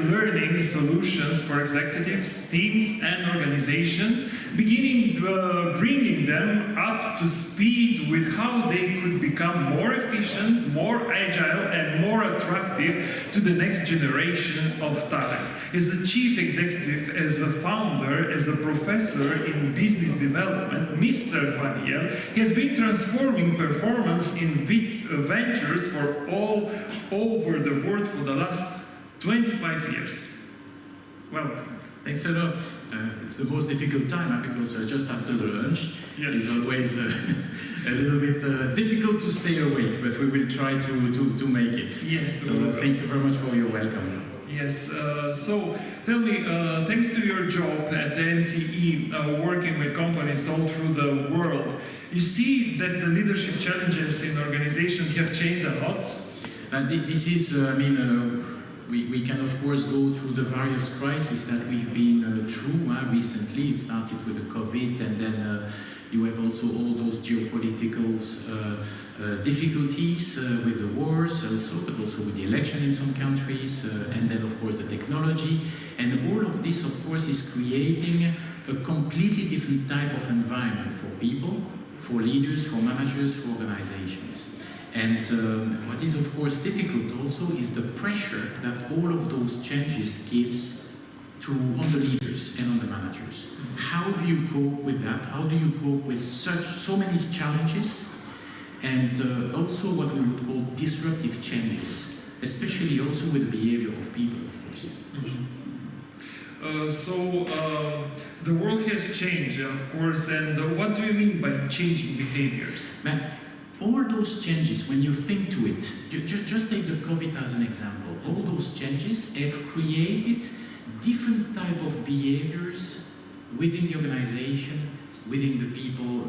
learning solutions for executives, teams, and organization, bringing them up to speed with how they could become more efficient, more agile, and more attractive to the next generation of talent. As a chief executive, as a founder, as a professor in business development, Mr. FANIEL has been transforming performance in ventures for all over the world for the last 25 years. Welcome. Thanks a lot. It's the most difficult time because just after the lunch, it's always a little bit difficult to stay awake, but we will try to make it. Yes. So thank you very much for your welcome. Yes. So tell me, thanks to your job at the MCE, working with companies all through the world, you see that the leadership challenges in organizations have changed a lot? This is, I mean, we can of course go through the various crises that we've been through recently. It started with the COVID, and then you have also all those geopolitical difficulties with the wars also, but also with the election in some countries, and then of course the technology. And all of this of course is creating a completely different type of environment for people, for leaders, for managers, for organizations. And what is of course difficult also is the pressure that all of those changes gives on the leaders and on the managers. How do you cope with that? How do you cope with so many challenges? And also what we would call disruptive changes, especially also with the behavior of people, of course. The world has changed, of course, and what do you mean by changing behaviors? All those changes, when you think to it, just take the COVID as an example, all those changes have created different type of behaviors within the organization, within the people,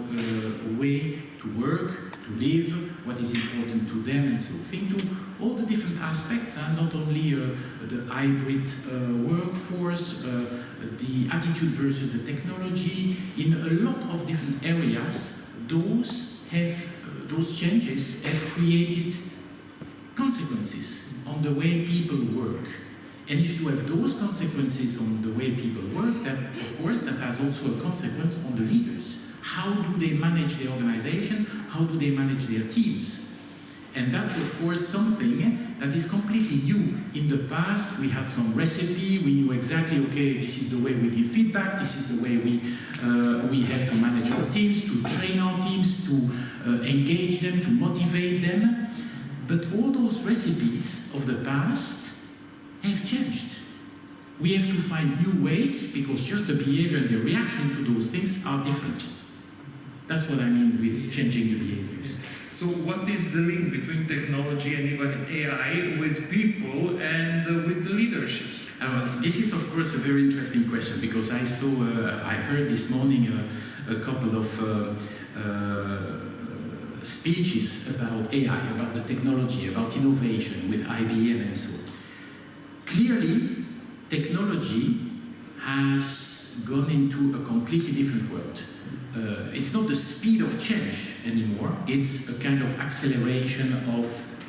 way to work, to live, what is important to them, and so think to all the different aspects, not only the hybrid workforce, the attitude versus the technology. In a lot of different areas, those changes have created consequences on the way people work. And if you have those consequences on the way people work, then of course that has also a consequence on the leaders. How do they manage the organization? How do they manage their teams? And that's of course something that is completely new. In the past we had some recipe, we knew exactly, okay, this is the way we give feedback, this is the way we have to manage our teams, to train our teams, to engage them, to motivate them. But all those recipes of the past have changed. We have to find new ways because just the behavior and the reaction to those things are different. That's what I mean with changing the behaviors. So what is the link between technology and even AI with people and with the leadership? This is of course a very interesting question because I heard this morning a couple of speeches about AI, about the technology, about innovation with IBM and so on. Clearly, technology has gone into a completely different world. It's not the speed of change anymore, it's a kind of acceleration of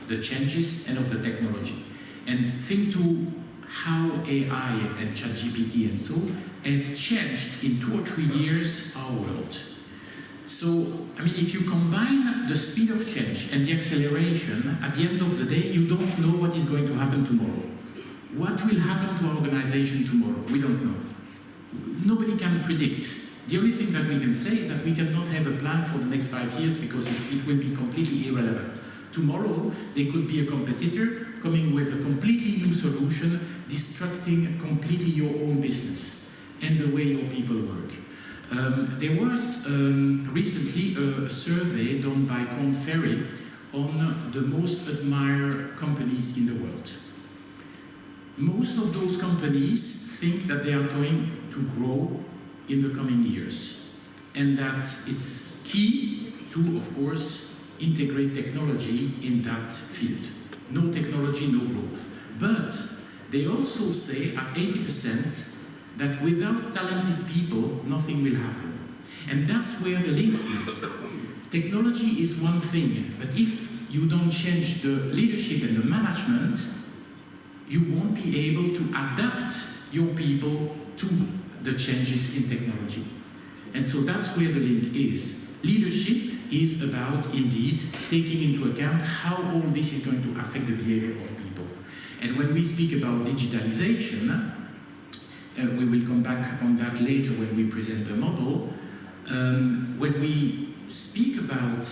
the changes and of the technology. And think to how AI and ChatGPT and so have changed in 2 or 3 years our world. So, I mean, if you combine the speed of change and the acceleration, at the end of the day, you don't know what is going to happen tomorrow. What will happen to our organization tomorrow? We don't know. Nobody can predict. The only thing that we can say is that we cannot have a plan for the next 5 years because it will be completely irrelevant. Tomorrow, there could be a competitor coming with a completely new solution, destructing completely your own business and the way your people work. There was recently a survey done by Korn Ferry on the most admired companies in the world. Most of those companies think that they are going to grow in the coming years, and that it's key to, of course, integrate technology in that field. No technology, no growth. But they also say at 80% that without talented people, nothing will happen. And that's where the link is. Technology is one thing, but if you don't change the leadership and the management, you won't be able to adapt your people to the changes in technology. And so that's where the link is. Leadership is about, indeed, taking into account how all this is going to affect the behavior of people. And when we speak about digitalization, we will come back on that later when we present the model. When we speak about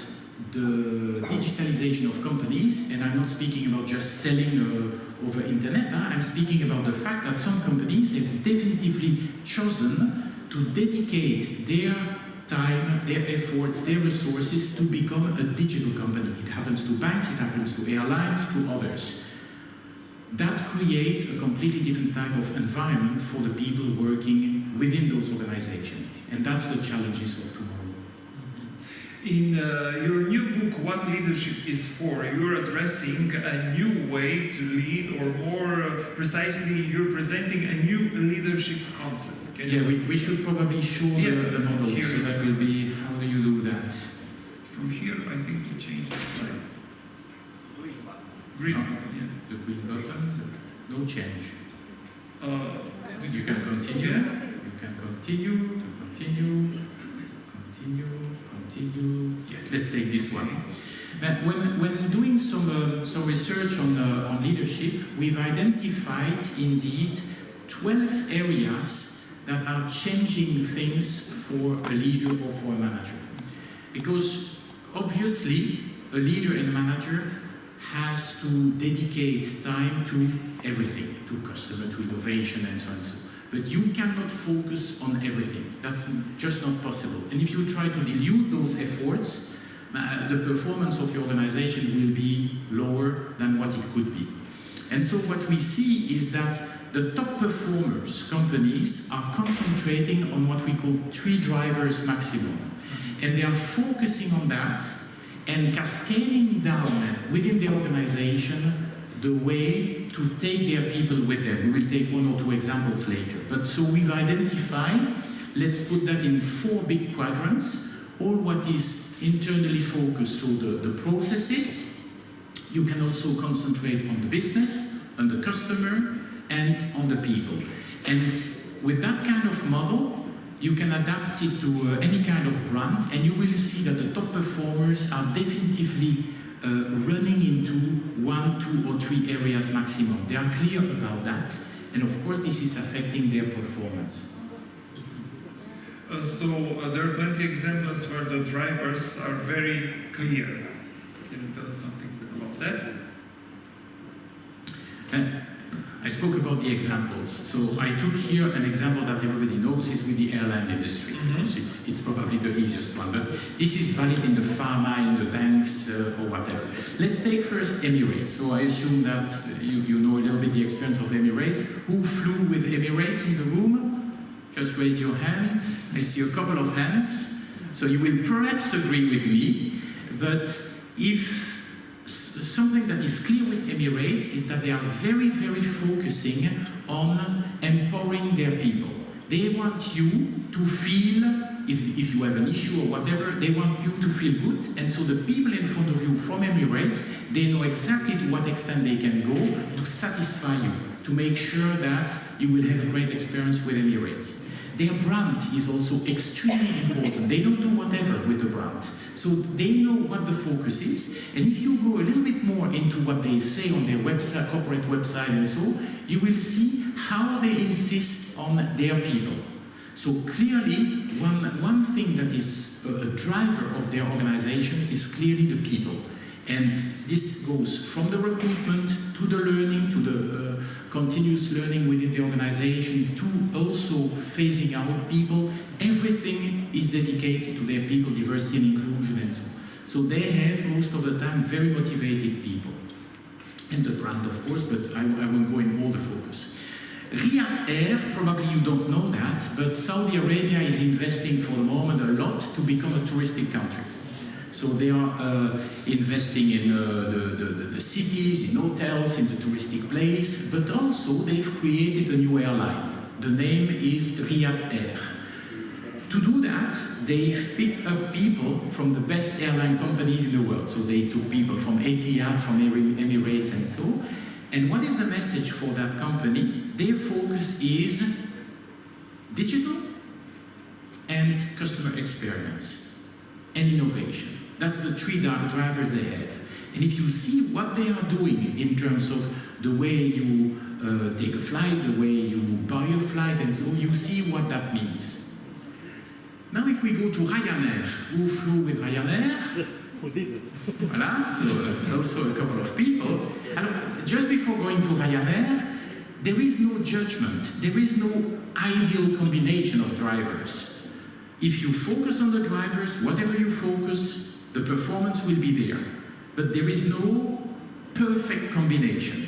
the digitalization of companies, and I'm not speaking about just selling over internet, I'm speaking about the fact that some companies have definitively chosen to dedicate their time, their efforts, their resources to become a digital company. It happens to banks, it happens to airlines, to others. That creates a completely different type of environment for the people working within those organizations. And that's the challenges of tomorrow. In your new book, What Leadership is For, you're addressing a new way to lead, or more precisely, you're presenting a new leadership concept. We should probably show the model, so that will be, how do you do that? From here, I think we change the slides. Green button, yeah. The green button, no change. You can continue. Yeah. You can continue, continue. Yes, let's take this one. When doing some research on leadership, we've identified indeed 12 areas that are changing things for a leader or for a manager. Because obviously, a leader and a manager has to dedicate time to everything, to customer, to innovation, and so on and so on. But you cannot focus on everything. That's just not possible. And if you try to dilute those efforts, the performance of your organization will be lower than what it could be. And so what we see is that the top performers, companies, are concentrating on what we call 3 drivers maximum. And they are focusing on that and cascading down within the organization the way to take their people with them. We will take 1 or 2 examples later. But so we've identified, let's put that in 4 big quadrants, all what is internally focused, so the processes. You can also concentrate on the business, on the customer, and on the people. And with that kind of model, you can adapt it to any kind of brand, and you will see that the top performers are definitively running into 1, 2, or 3 areas maximum. They are clear about that, and of course this is affecting their performance. So there are plenty of examples where the drivers are very clear. Can you tell us something about that? I spoke about the examples. So I took here an example that everybody knows is with the airline industry. So it's probably the easiest one, but this is valid in the pharma, in the banks, or whatever. Let's take first Emirates. So I assume that you know a little bit the experience of Emirates. Who flew with Emirates in the room? Just raise your hand. I see a couple of hands. So you will perhaps agree with me, but if something that is clear with Emirates is that they are very, very focusing on empowering their people. They want you to feel, if you have an issue or whatever, they want you to feel good. And so the people in front of you from Emirates, they know exactly to what extent they can go to satisfy you, to make sure that you will have a great experience with Emirates. Their brand is also extremely important. They don't do whatever with the brand. So they know what the focus is. And if you go a little bit more into what they say on their website, corporate website and so, you will see how they insist on their people. So clearly, one thing that is a driver of their organization is clearly the people. And this goes from the recruitment to the learning, to the continuous learning within the organization, to also phasing out people. Everything is dedicated to their people, diversity and inclusion and so on. So they have, most of the time, very motivated people. And the brand, of course, but I won't go in all the focus. Riyadh Air, probably you don't know that, but Saudi Arabia is investing for the moment a lot to become a touristic country. So they are investing in the cities, in hotels, in the touristic place, but also they've created a new airline. The name is Riyadh Air. To do that, they've picked up people from the best airline companies in the world. So they took people from Etihad, from Emirates and so. And what is the message for that company? Their focus is digital and customer experience and innovation. That's the three drivers they have. And if you see what they are doing in terms of the way you take a flight, the way you buy a flight, and so you see what that means. Now if we go to Ryanair, who flew with Ryanair? Who did? Voilà, so also a couple of people. And just before going to Ryanair, there is no judgment, there is no ideal combination of drivers. If you focus on the drivers, whatever you focus, the performance will be there. But there is no perfect combination.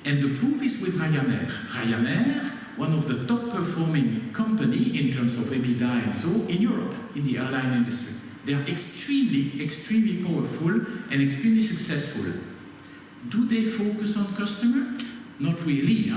And the proof is with Ryanair. Ryanair, one of the top performing company in terms of EBITDA and so in Europe, in the airline industry. They are extremely, extremely powerful and extremely successful. Do they focus on customer? Not really.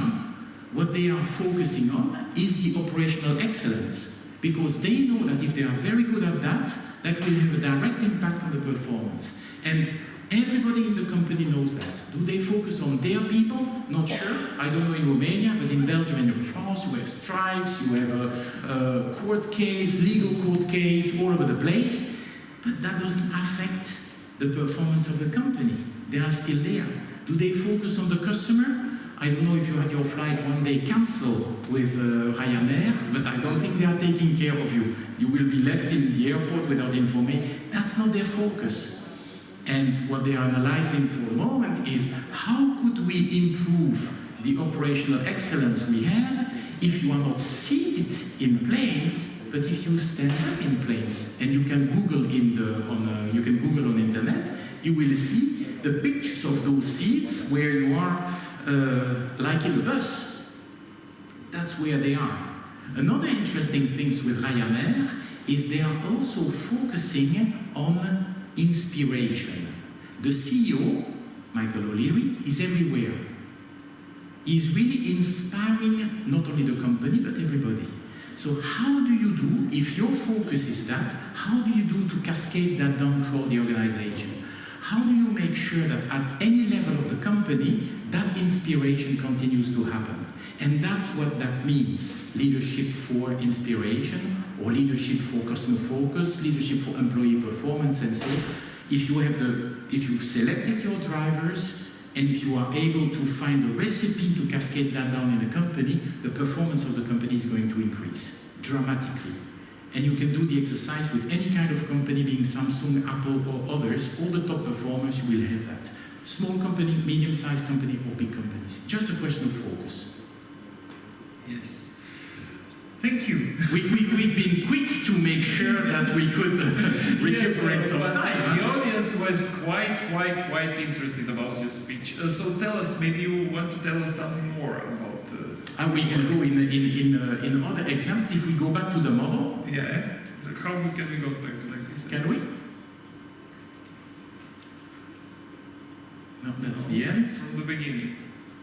What they are focusing on is the operational excellence, because they know that if they are very good at that, that will have a direct impact on the performance. And everybody in the company knows that. Do they focus on their people? Not sure. I don't know in Romania, but in Belgium and in France, you have strikes, you have a court case, legal court case, all over the place. But that doesn't affect the performance of the company. They are still there. Do they focus on the customer? I don't know if you had your flight one day cancelled with Ryanair, but I don't think they are taking care of you. You will be left in the airport without information. That's not their focus. And what they are analyzing for the moment is how could we improve the operational excellence we have if you are not seated in planes, but if you stand up in planes. And you can Google on internet, you will see the pictures of those seats where you are like in a bus. That's where they are. Another interesting thing with Ryanair is they are also focusing on inspiration. The CEO, Michael O'Leary, is everywhere. He's really inspiring not only the company, but everybody. So how do you do, if your focus is that, how do you do to cascade that down throughout the organization? How do you make sure that at any level of the company, that inspiration continues to happen? And that's what that means. Leadership for inspiration, or leadership for customer focus, leadership for employee performance, and so if you've selected your drivers, and if you are able to find a recipe to cascade that down in the company, the performance of the company is going to increase dramatically. And you can do the exercise with any kind of company, being Samsung, Apple, or others. All the top performers, you will have that. Small company, medium-sized company, or big companies. Just a question of focus. Yes. Thank you. We've been quick to make sure that we could recuperate some time. The audience was quite interested about your speech. So tell us, maybe you want to tell us something more about... we can go in other examples. If we go back to the model. Yeah. How can we go back to like this? Can we? No, that's the end. From the beginning.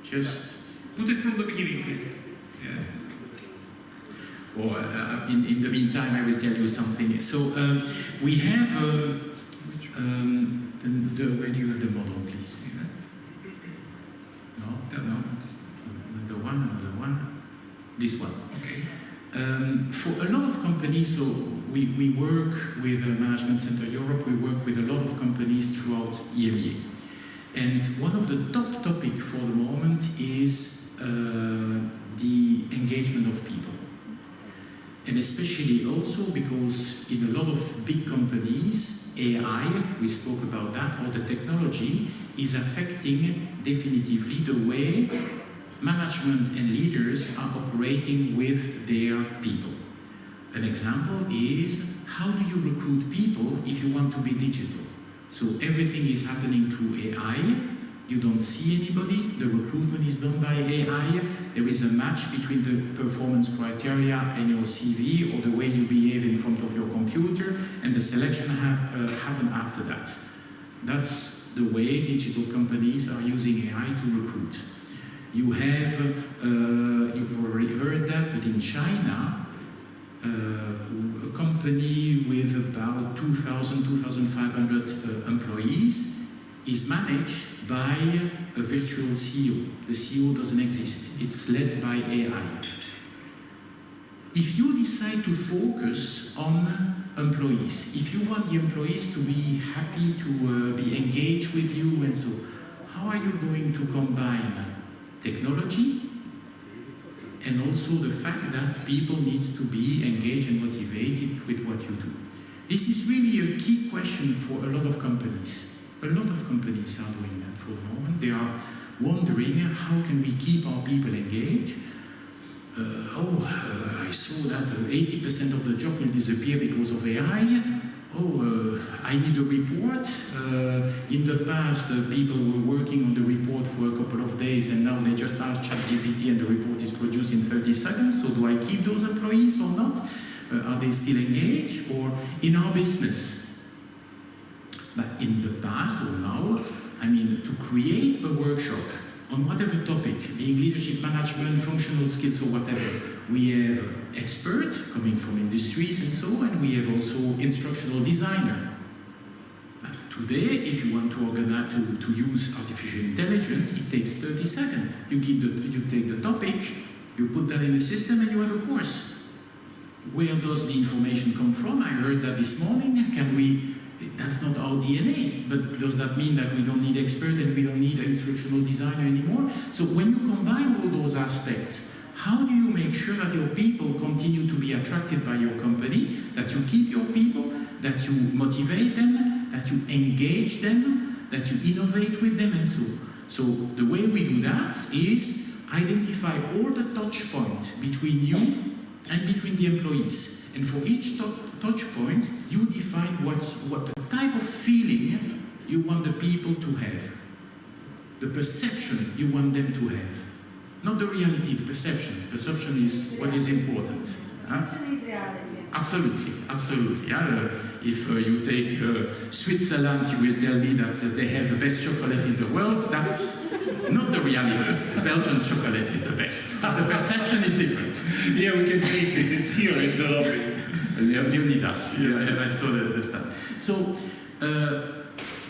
Just put it from the beginning, please. Yeah. Or in the meantime, I will tell you something. So we have where do you have the model, please? Yes. No, another one. This one. Okay. For a lot of companies, so we work with Management Center Europe. We work with a lot of companies throughout EMEA, and one of the top topics for the moment is the engagement of people. And especially also because in a lot of big companies, AI, we spoke about that, or the technology, is affecting definitively the way management and leaders are operating with their people. An example is, how do you recruit people if you want to be digital? So everything is happening through AI. You don't see anybody, the recruitment is done by AI, there is a match between the performance criteria and your CV or the way you behave in front of your computer, and the selection happen after that. That's the way digital companies are using AI to recruit. You have, you probably heard that, but in China, a company with about 2,000, 2,500 employees is managed by a virtual CEO. The CEO doesn't exist. It's led by AI. If you decide to focus on employees, if you want the employees to be happy to be engaged with you and so, how are you going to combine technology and also the fact that people need to be engaged and motivated with what you do? This is really a key question for a lot of companies. A lot of companies are doing that for the moment. They are wondering how can we keep our people engaged. I saw that 80% of the job will disappear because of AI. I need a report. In the past, people were working on the report for a couple of days, and now they just ask ChatGPT and the report is produced in 30 seconds. So do I keep those employees or not? Are they still engaged? Or in our business? But in the past or now, I mean, to create a workshop on whatever topic, being leadership, management, functional skills or whatever, we have experts coming from industries and so on, and we have also instructional designer. But today, if you want to organize, to use artificial intelligence, it takes 30 seconds. You take the topic, you put that in a system and you have a course. Where does the information come from? I heard that this morning. That's not our DNA, but does that mean that we don't need expert and we don't need an instructional designer anymore? So when you combine all those aspects, how do you make sure that your people continue to be attracted by your company, that you keep your people, that you motivate them, that you engage them, that you innovate with them and so on? So the way we do that is identify all the touch points between you and between the employees. And for each touch point, you define what the type of feeling you want the people to have. The perception you want them to have. Not the reality, the perception. Perception is what is important. Perception is reality. Absolutely, absolutely. If you take Switzerland, you will tell me that they have the best chocolate in the world. That's not the reality. The Belgian chocolate is the best. The perception is different. Yeah, we can taste it. It's here in the lobby. Leonidas, yes, I saw the stuff. So,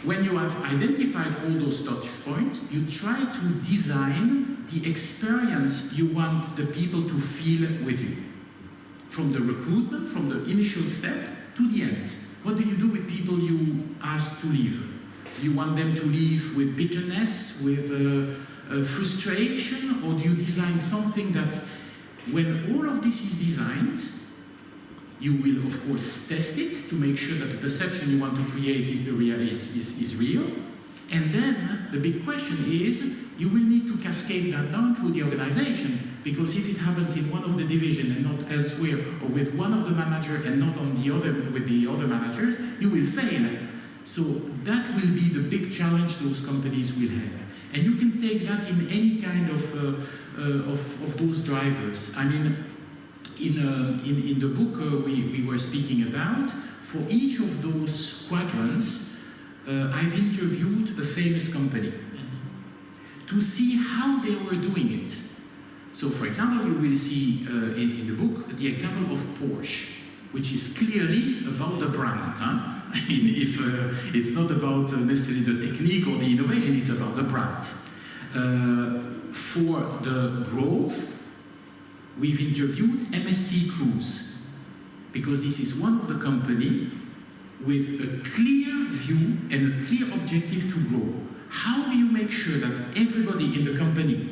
when you have identified all those touch points, you try to design the experience you want the people to feel with you. From the recruitment, from the initial step to the end. What do you do with people you ask to leave? You want them to leave with bitterness, with frustration, or do you design something that when all of this is designed, you will of course test it to make sure that the perception you want to create is real. And then the big question is, you will need to cascade that down through the organization, because if it happens in one of the division and not elsewhere, or with one of the managers and not on the other with the other managers, you will fail. So that will be the big challenge those companies will have. And you can take that in any kind of those drivers. I mean, in the book we were speaking about, for each of those quadrants, I've interviewed a famous company to see how they were doing it. So, for example, you will see in the book the example of Porsche, which is clearly about the brand. I mean, if it's not about necessarily the technique or the innovation, it's about the brand. For the growth, we've interviewed MSC Cruise, because this is one of the company with a clear view and a clear objective to grow. How do you make sure that everybody in the company,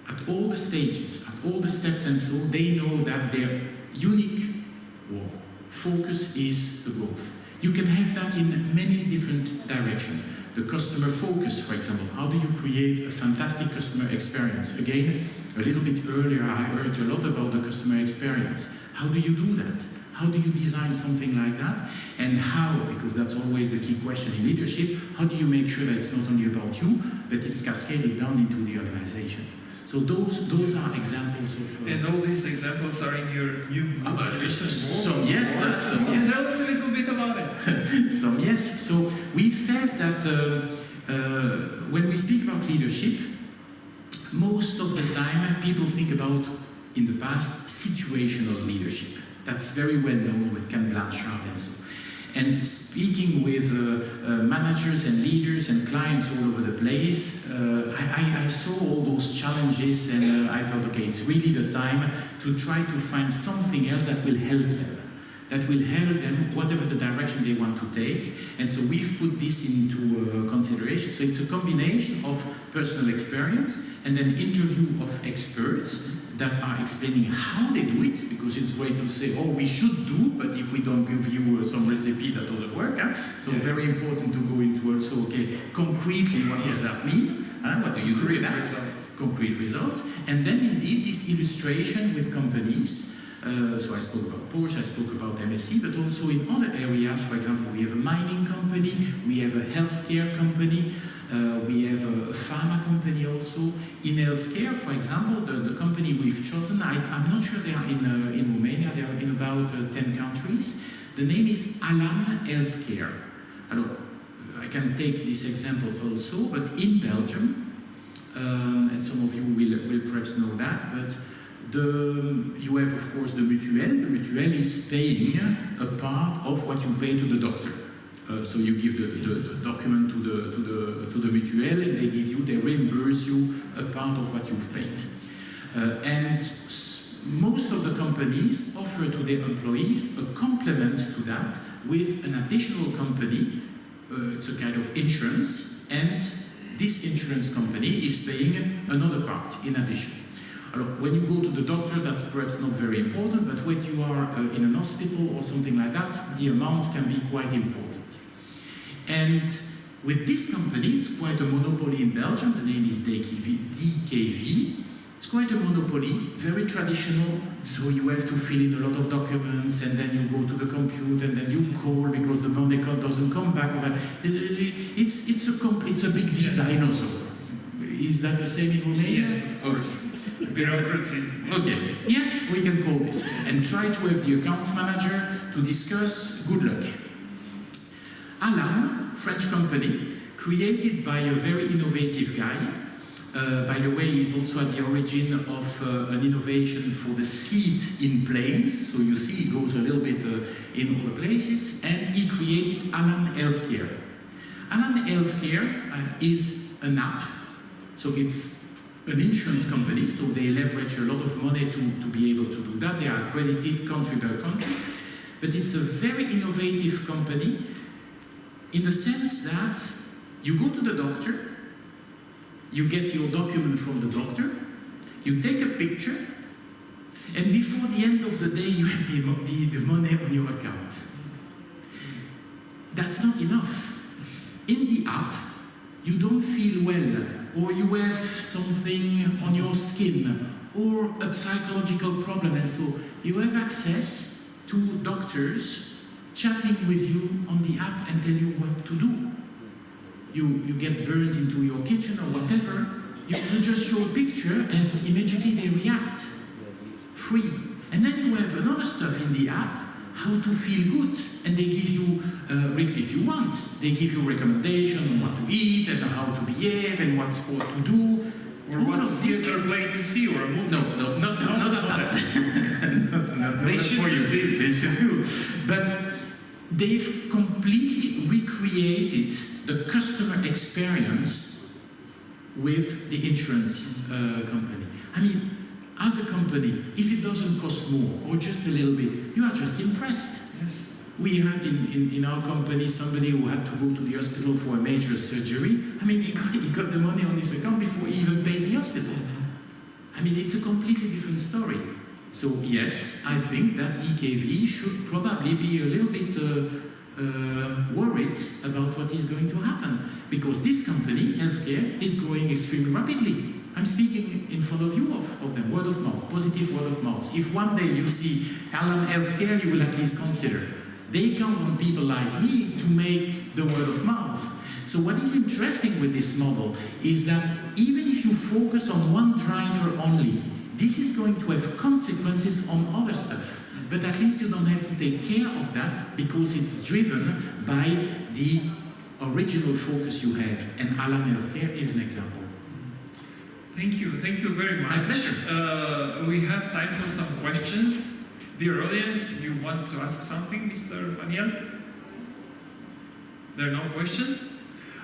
at all the stages, at all the steps and so, they know that their unique focus is the growth? You can have that in many different directions. The customer focus, for example. How do you create a fantastic customer experience? Again, a little bit earlier I heard a lot about the customer experience. How do you do that? How do you design something like that? And how, because that's always the key question in leadership, how do you make sure that it's not only about you, but it's cascaded down into the organization? So those are examples of... And all these examples are in your new book. Some yes, some yes. Tell us a little bit about it. Some yes. So we felt that when we speak about leadership, most of the time people think about, in the past, situational leadership. That's very well known with Ken Blanchard and so. And speaking with managers and leaders and clients all over the place, I saw all those challenges, and I thought, okay, it's really the time to try to find something else that will help them. That will help them, whatever the direction they want to take. And so we've put this into consideration. So it's a combination of personal experience and an interview of experts that are explaining how they do it, because it's great to say, oh, we should do, but if we don't give you some recipe, that doesn't work. So very important to go into also, okay, concretely, what does that mean? What do you do with that? Concrete results. And then indeed, this illustration with companies. So I spoke about Porsche, I spoke about MSC, but also in other areas. For example, we have a mining company, we have a healthcare company, we have a pharma company also. In healthcare, for example, the company we've chosen, I'm not sure they are in Romania, they are in about 10 countries. The name is ALAN Healthcare. I can take this example also, but in Belgium, and some of you will perhaps know that, but you have, of course, the mutuelle. The mutuelle is paying a part of what you pay to the doctor. So you give the document to the mutuelle, and they reimburse you a part of what you've paid. And most of the companies offer to their employees a complement to that with an additional company. It's a kind of insurance, and this insurance company is paying another part in addition. When you go to the doctor, that's perhaps not very important, but when you are in an hospital or something like that, the amounts can be quite important. And with this company, it's quite a monopoly in Belgium. The name is DKV. It's quite a monopoly, very traditional, so you have to fill in a lot of documents, and then you go to the computer, and then you call because the money doesn't come back. It's a big deep dinosaur. Is that the same in Romania? Yes, of course. Bureaucracy. Okay. Yes, we can call this. And try to have the account manager to discuss good luck. Alan, French company, created by a very innovative guy. By the way, he's also at the origin of an innovation for the seat in planes. So you see, he goes a little bit in all the places. And he created Alan Healthcare. Alan Healthcare is an app. So it's an insurance company, so they leverage a lot of money to be able to do that. They are accredited country by country. But it's a very innovative company in the sense that you go to the doctor, you get your document from the doctor, you take a picture, and before the end of the day you have the money on your account. That's not enough. In the app, you don't feel well, or you have something on your skin, or a psychological problem, and so you have access to doctors chatting with you on the app and tell you what to do. You get burned into your kitchen or whatever, you just show a picture and immediately they react. Free. And then you have another stuff in the app, how to feel good, and they give you, if you want, they give you recommendations on what to eat and how to behave and what sport to do. Or what theater play to see or a movie. No, not that. They should do this. They should do. But they've completely recreated the customer experience with the insurance company. I mean, as a company, if it doesn't cost more or just a little bit, you are just impressed. Yes. We had in our company somebody who had to go to the hospital for a major surgery. I mean, he got the money on his account before he even pays the hospital. I mean, it's a completely different story. So yes, I think that DKV should probably be a little bit worried about what is going to happen. Because this company, healthcare, is growing extremely rapidly. I'm speaking in front of you of them, word of mouth, positive word of mouth. If one day you see Alan Healthcare, you will at least consider. They count on people like me to make the word of mouth. So what is interesting with this model is that even if you focus on one driver only, this is going to have consequences on other stuff. But at least you don't have to take care of that because it's driven by the original focus you have. And Alan Healthcare is an example. Thank you very much. My pleasure. We have time for some questions. Dear audience, you want to ask something, Mr. FANIEL? There are no questions?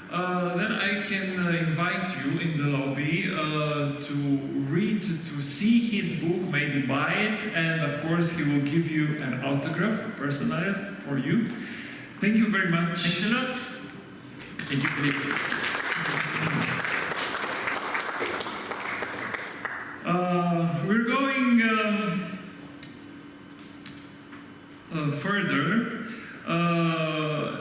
Then I can invite you in the lobby to see his book, maybe buy it, and of course he will give you an autograph, personalized for you. Thank you very much. Thanks a lot. Thank you, Philippe. We're going further.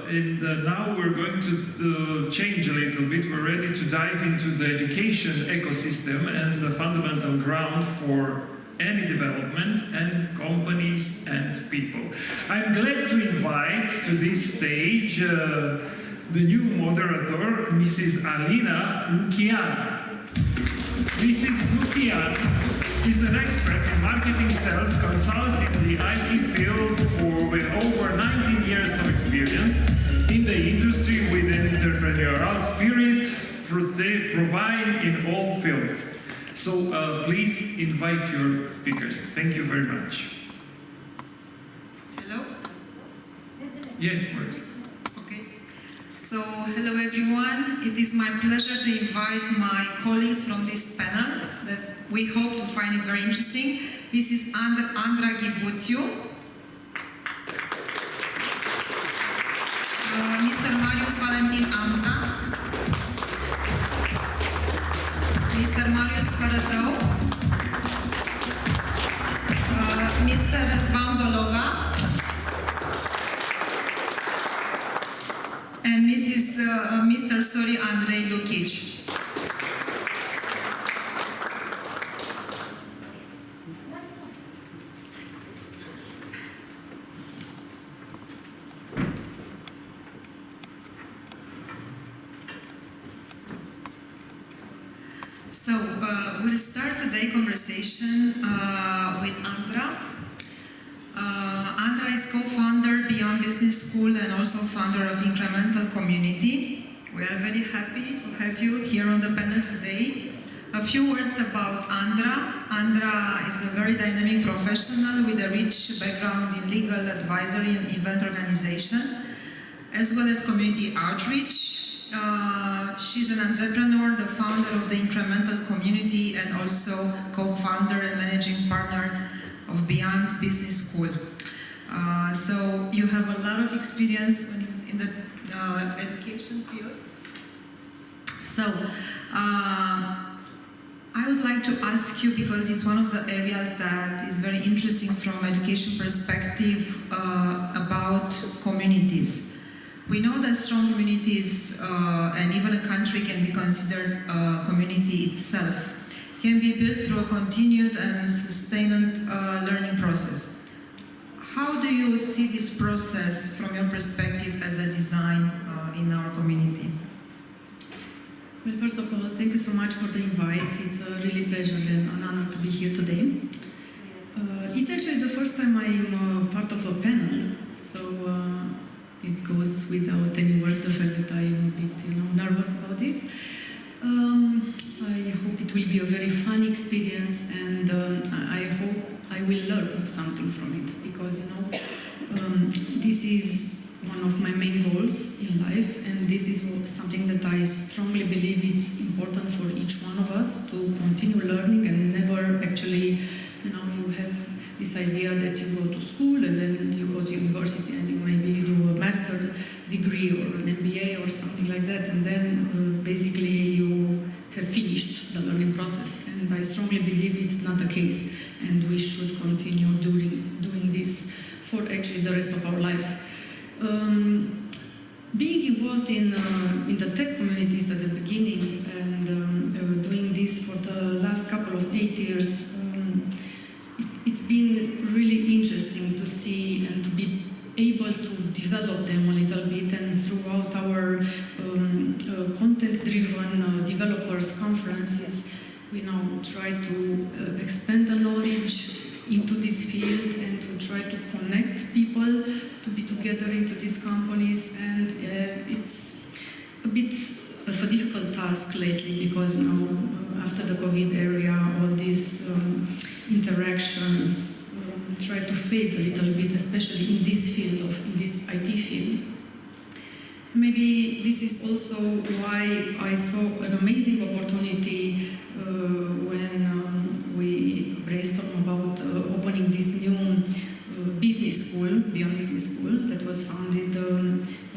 And now we're going to change a little bit. We're ready to dive into the education ecosystem and the fundamental ground for any development and companies and people. I'm glad to invite to this stage the new moderator, Mrs. ALINA LUCHIAN. Mrs. LUCHIAN is an expert in marketing sales, consultant in the IT field with over 19 years of experience in the industry with an entrepreneurial spirit, provide in all fields. So please invite your speakers. Thank you very much. Hello? Yeah, it works. Okay. So, hello everyone. It is my pleasure to invite my colleagues from this panel that we hope to find it very interesting. This is ANDRA GHIBUșIu, Mr. MARIUS VALENTIN AMZA, Mr. MARIUS Hărntem, Mr. Rân ZVAN BOLOGA, and Mr. ANDREI LUCHICI. So, we'll start today's conversation with ANDRA. ANDRA is co-founder Beyond Business School and also founder of Incremental Community. We are very happy to have you here on the panel today. A few words about ANDRA. ANDRA is a very dynamic professional with a rich background in legal advisory and event organization, as well as community outreach. She's an entrepreneur, the founder of the Incremental Community, and also co-founder and managing partner of Beyond Business School. So you have a lot of experience in the education field. So I would like to ask you, because it's one of the areas that is very interesting from education perspective, about communities. We know that strong communities and even a country can be considered a community itself, can be built through a continued and sustained learning process. How do you see this process from your perspective as a design in our community? Well, first of all, thank you so much for the invite. It's a really pleasure and an honor to be here today. It's actually the first time I'm part of a panel, so it goes without any words the fact that I'm a bit, nervous about this. I hope it will be a very fun experience, and I hope I will learn something from it, because this is one of my main goals in life, and this is something that I strongly believe it's important for each one of us to continue learning and never actually, you have this idea that you go to school and then you go to university and you maybe do a master degree or an MBA or something like that, and then basically you have finished the learning process. And I strongly believe it's not the case, and we should continue doing this for actually the rest of our lives. Being involved in the tech communities at the beginning and doing this for the last couple of 8 years, it's been really interesting to see and to be able to develop them a little bit, and throughout our content-driven developers conferences, we now try to expand the knowledge into this field and to try to connect people to be together into these companies. And it's a bit of a difficult task lately, because after the COVID era, all these interactions try to fade a little bit, especially in this field, in this IT field. Maybe this is also why I saw an amazing opportunity when we brainstormed about opening this new business school, Beyond Business School, that was founded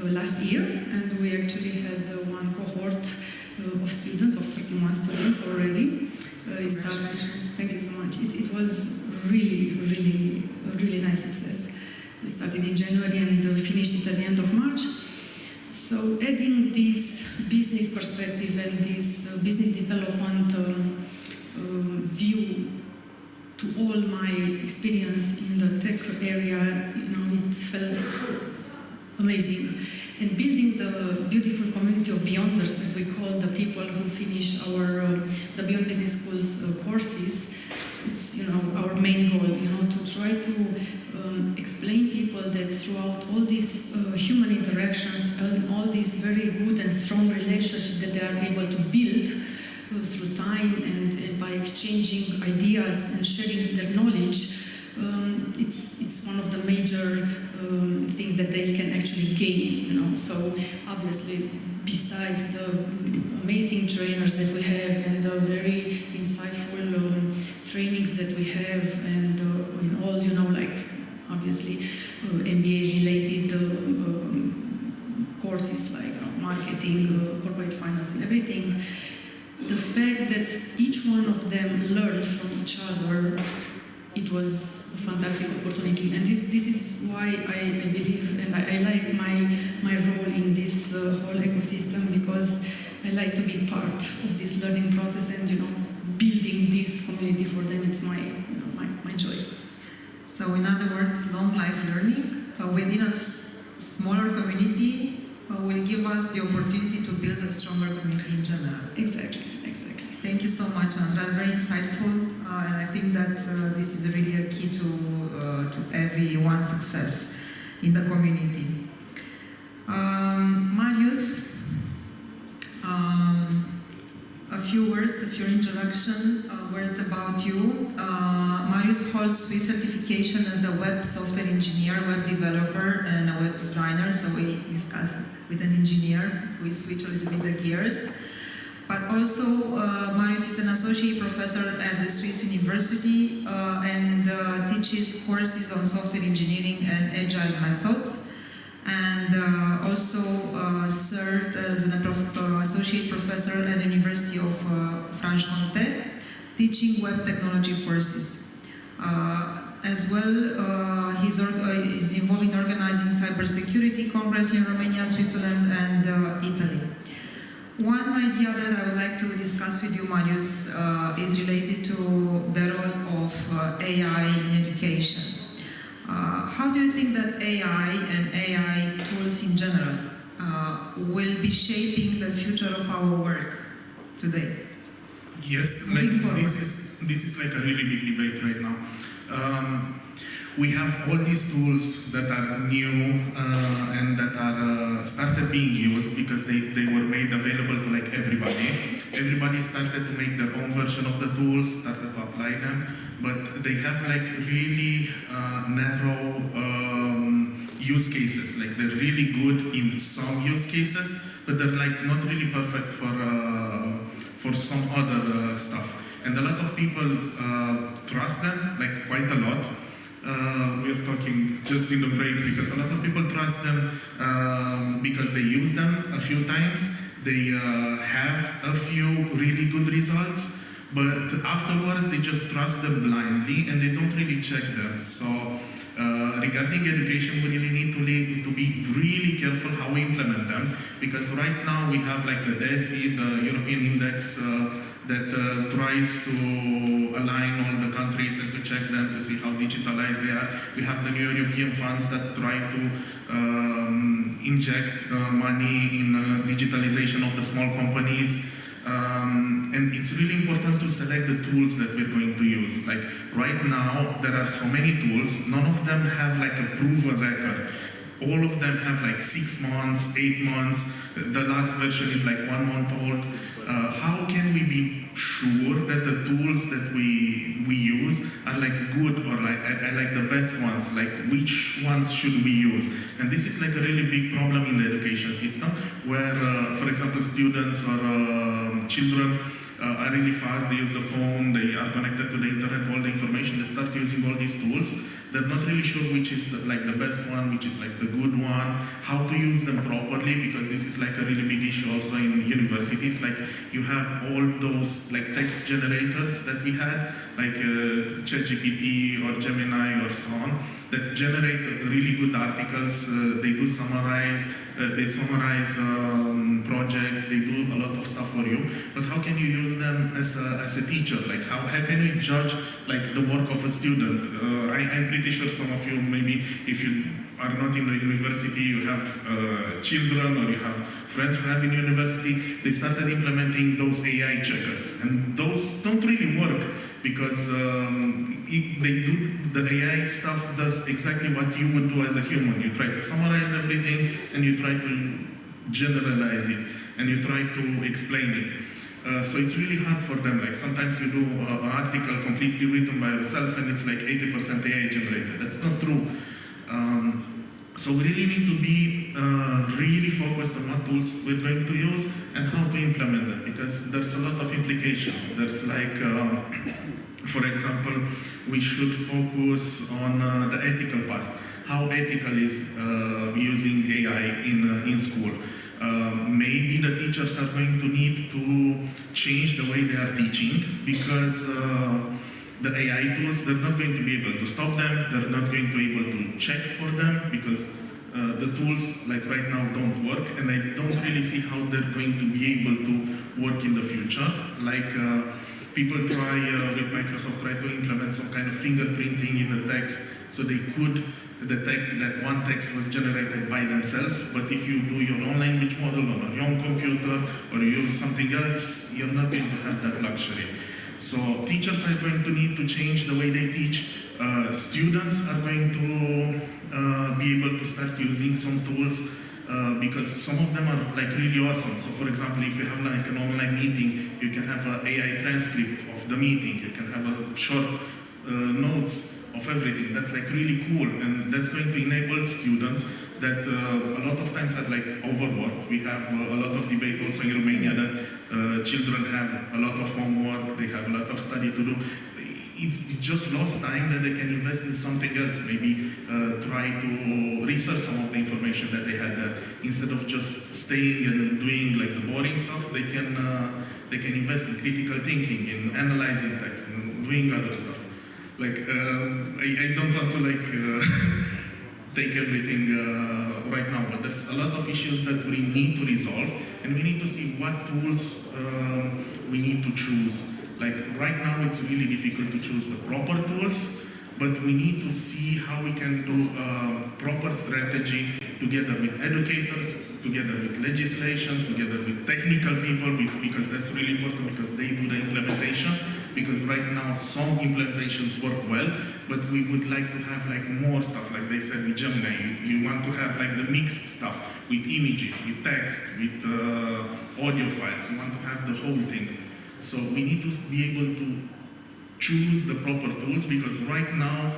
last year, and we actually had one cohort of students, of 31 students already. Thank you so much. It was really a really nice success. We started in January and finished it at the end of March. So adding this business perspective and this business development view to all my experience in the tech area, it felt amazing. And building the beautiful community of Beyonders, as we call the people who finish the Beyond Business School's courses, it's our main goal, to try to explain people that throughout all these human interactions and all these very good and strong relationships that they are able to build through time and by exchanging ideas and sharing their knowledge, it's one of the major things that they can actually gain. So obviously, besides the amazing trainers that we have and the very insightful trainings that we have, and in all, obviously MBA-related courses like marketing, corporate finance, and everything. The fact that each one of them learned from each other, it was a fantastic opportunity, and this is why I believe and I like my role in this whole ecosystem, because I like to be part of this learning process and building this community for them. It's my joy. So in other words, long life learning within a smaller community will give us the opportunity to build a stronger community in general. Exactly. Thank you so much, Andra. Very insightful, and I think that this is really a key to everyone's success in the community. Marius, a few words of your introduction, words about you. Marius holds Swiss certification as a web software engineer, web developer, and a web designer. So we discuss with an engineer. We switch a little bit the gears. But also, Marius is an associate professor at the Swiss University and teaches courses on software engineering and agile methods, and also served as an associate professor at the University of Franche-Comté, teaching web technology courses. As well, he's involved in organizing cybersecurity congress in Romania, Switzerland, and Italy. One idea that I would like to discuss with you, Marius, is related to the role of AI in education. How do you think that AI and AI tools in general will be shaping the future of our work today? Yes, this is like a really big debate right now. We have all these tools that are new and that are started being used because they were made available to like everybody. Everybody started to make their own version of the tools, started to apply them, but they have like really narrow use cases. Like they're really good in some use cases, but they're like not really perfect for some other stuff. And a lot of people trust them, like quite a lot. We're talking just in the break because a lot of people trust them because they use them a few times. They have a few really good results, but afterwards they just trust them blindly and they don't really check them. So regarding education, we really need to be really careful how we implement them, because right now we have like the DESI, the European Index, that tries to align all the countries and to check them to see how digitalized they are. We have the new European funds that try to inject money in digitalization of the small companies. And it's really important to select the tools that we're going to use. Like right now, there are so many tools, none of them have like a proven record. all of them have like 6 months, 8 months, the last version is like 1 month old. How can we be sure that the tools that we use are like good or like the best ones? Like which ones should we use? And this is like a really big problem in the education system, where, for example, students or children are really fast, they use the phone, they are connected to the internet, all the information, they start using all these tools. They're not really sure which is like the best one, which is like the good one, how to use them properly, because this is like a really big issue also in universities. Like you have all those like text generators that we had, like ChatGPT or Gemini or so on, that generate really good articles. They do summarize, projects, they do a lot of stuff for you. But how can you use them as a teacher? Like how can you judge like the work of a student? I'm pretty sure some of you, maybe if you are not in the university, you have children or you have friends who have in university, they started implementing those AI checkers. And those don't really work, because the AI stuff does exactly what you would do as a human. You try to summarize everything, and you try to generalize it, and you try to explain it. So it's really hard for them. Like sometimes you do an article completely written by yourself, and it's like 80% AI generated. That's not true. So we really need to be really focused on what tools we're going to use and how to implement them, because there's a lot of implications. There's like, for example, we should focus on the ethical part. How ethical is using AI in school? Maybe the teachers are going to need to change the way they are teaching, because the AI tools, they're not going to be able to stop them, they're not going to be able to check for them, because the tools like right now don't work, and I don't really see how they're going to be able to work in the future. Like people try with Microsoft try to implement some kind of fingerprinting in the text, so they could detect that one text was generated by themselves. But if you do your own language model on your own computer, or you use something else, you're not going to have that luxury. So teachers are going to need to change the way they teach. Students are going to be able to start using some tools, because some of them are like really awesome. So for example, if you have like an online meeting, you can have an AI transcript of the meeting. You can have a short notes of everything. That's like really cool, and that's going to enable students that a lot of times are like overworked. We have a lot of debate also in Romania that children have a lot of homework, they have a lot of study to do. It's just lost time that they can invest in something else, maybe try to research some of the information that they had there. Instead of just staying and doing like the boring stuff, they can invest in critical thinking, in analyzing text, and doing other stuff. Like, I don't want to like take everything right now, but there's a lot of issues that we need to resolve, and we need to see what tools we need to choose. Like right now, it's really difficult to choose the proper tools, but we need to see how we can do a proper strategy together with educators, together with legislation, together with technical people, because that's really important, because they do the implementation. Because right now some implementations work well, but we would like to have like more stuff, like they said with Gemini. You want to have like the mixed stuff with images, with text, with audio files. You want to have the whole thing. So we need to be able to choose the proper tools, because right now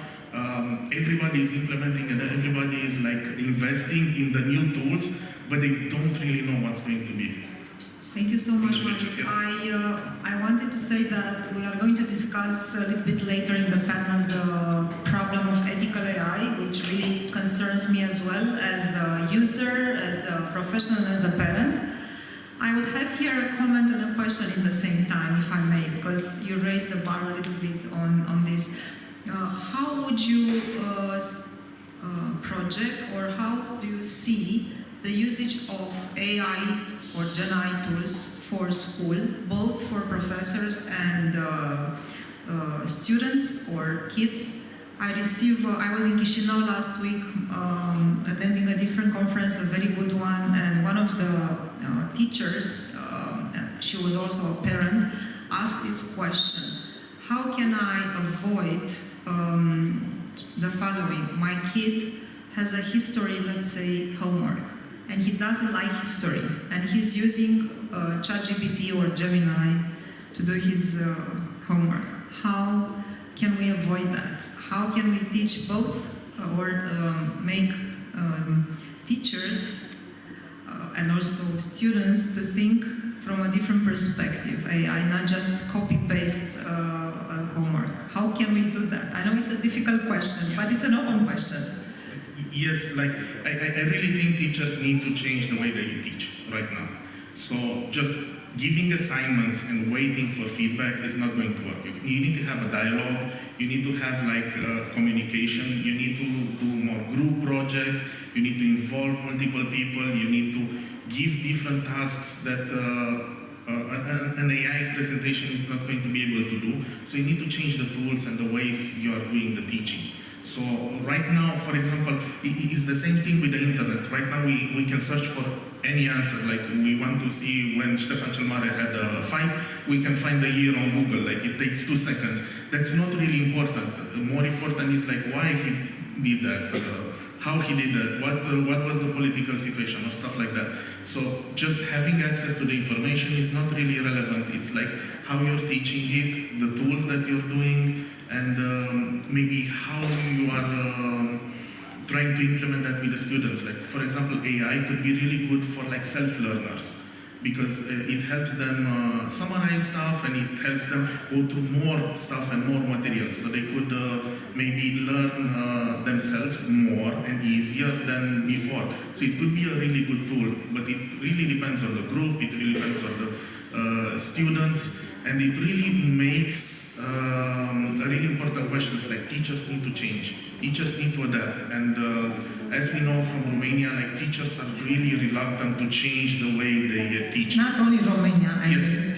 everybody is implementing and everybody is like investing in the new tools, but they don't really know what's going to be. Thank you so much, Marius. Yes. I wanted to say that we are going to discuss a little bit later in the panel the problem of ethical AI, which really concerns me as well as a user, as a professional, as a parent. I would have here a comment and a question in the same time, if I may, because you raised the bar a little bit on this. How would you project, or how do you see the usage of AI or Gen AI tools for school, both for professors and students or kids? I was in Chișinău last week attending a different conference, a very good one, and one of the teachers, she was also a parent, asked this question: how can I avoid the following? My kid has a history, let's say, homework, and he doesn't like history, and he's using ChatGPT or Gemini to do his homework. How can we avoid that? How can we teach both or make teachers and also students to think from a different perspective, AI, not just copy-paste homework? How can we do that? I know it's a difficult question, but it's an open question. Yes, like I really think teachers need to change the way they teach right now. So just giving assignments and waiting for feedback is not going to work. You need to have a dialogue, you need to have like communication, you need to do more group projects, you need to involve multiple people, you need to give different tasks that an AI presentation is not going to be able to do. So you need to change the tools and the ways you are doing the teaching. So right now, for example, it's the same thing with the internet. Right now we can search for any answer. Like we want to see when Ștefan cel Mare had a fight, we can find the year on Google. Like it takes 2 seconds. That's not really important. More important is like why he did that, how he did that, what was the political situation or stuff like that. So just having access to the information is not really relevant. It's like how you're teaching it, the tools that you're doing, and maybe how you are trying to implement that with the students. Like, for example, AI could be really good for like self-learners because it helps them summarize stuff and it helps them go through more stuff and more material. So they could maybe learn themselves more and easier than before. So it could be a really good tool, but it really depends on the group, it really depends on the students, and it really makes really important questions like teachers need to change, teachers need to adapt, and as we know from Romania, like teachers are really reluctant to change the way they teach. Not only Romania, yes,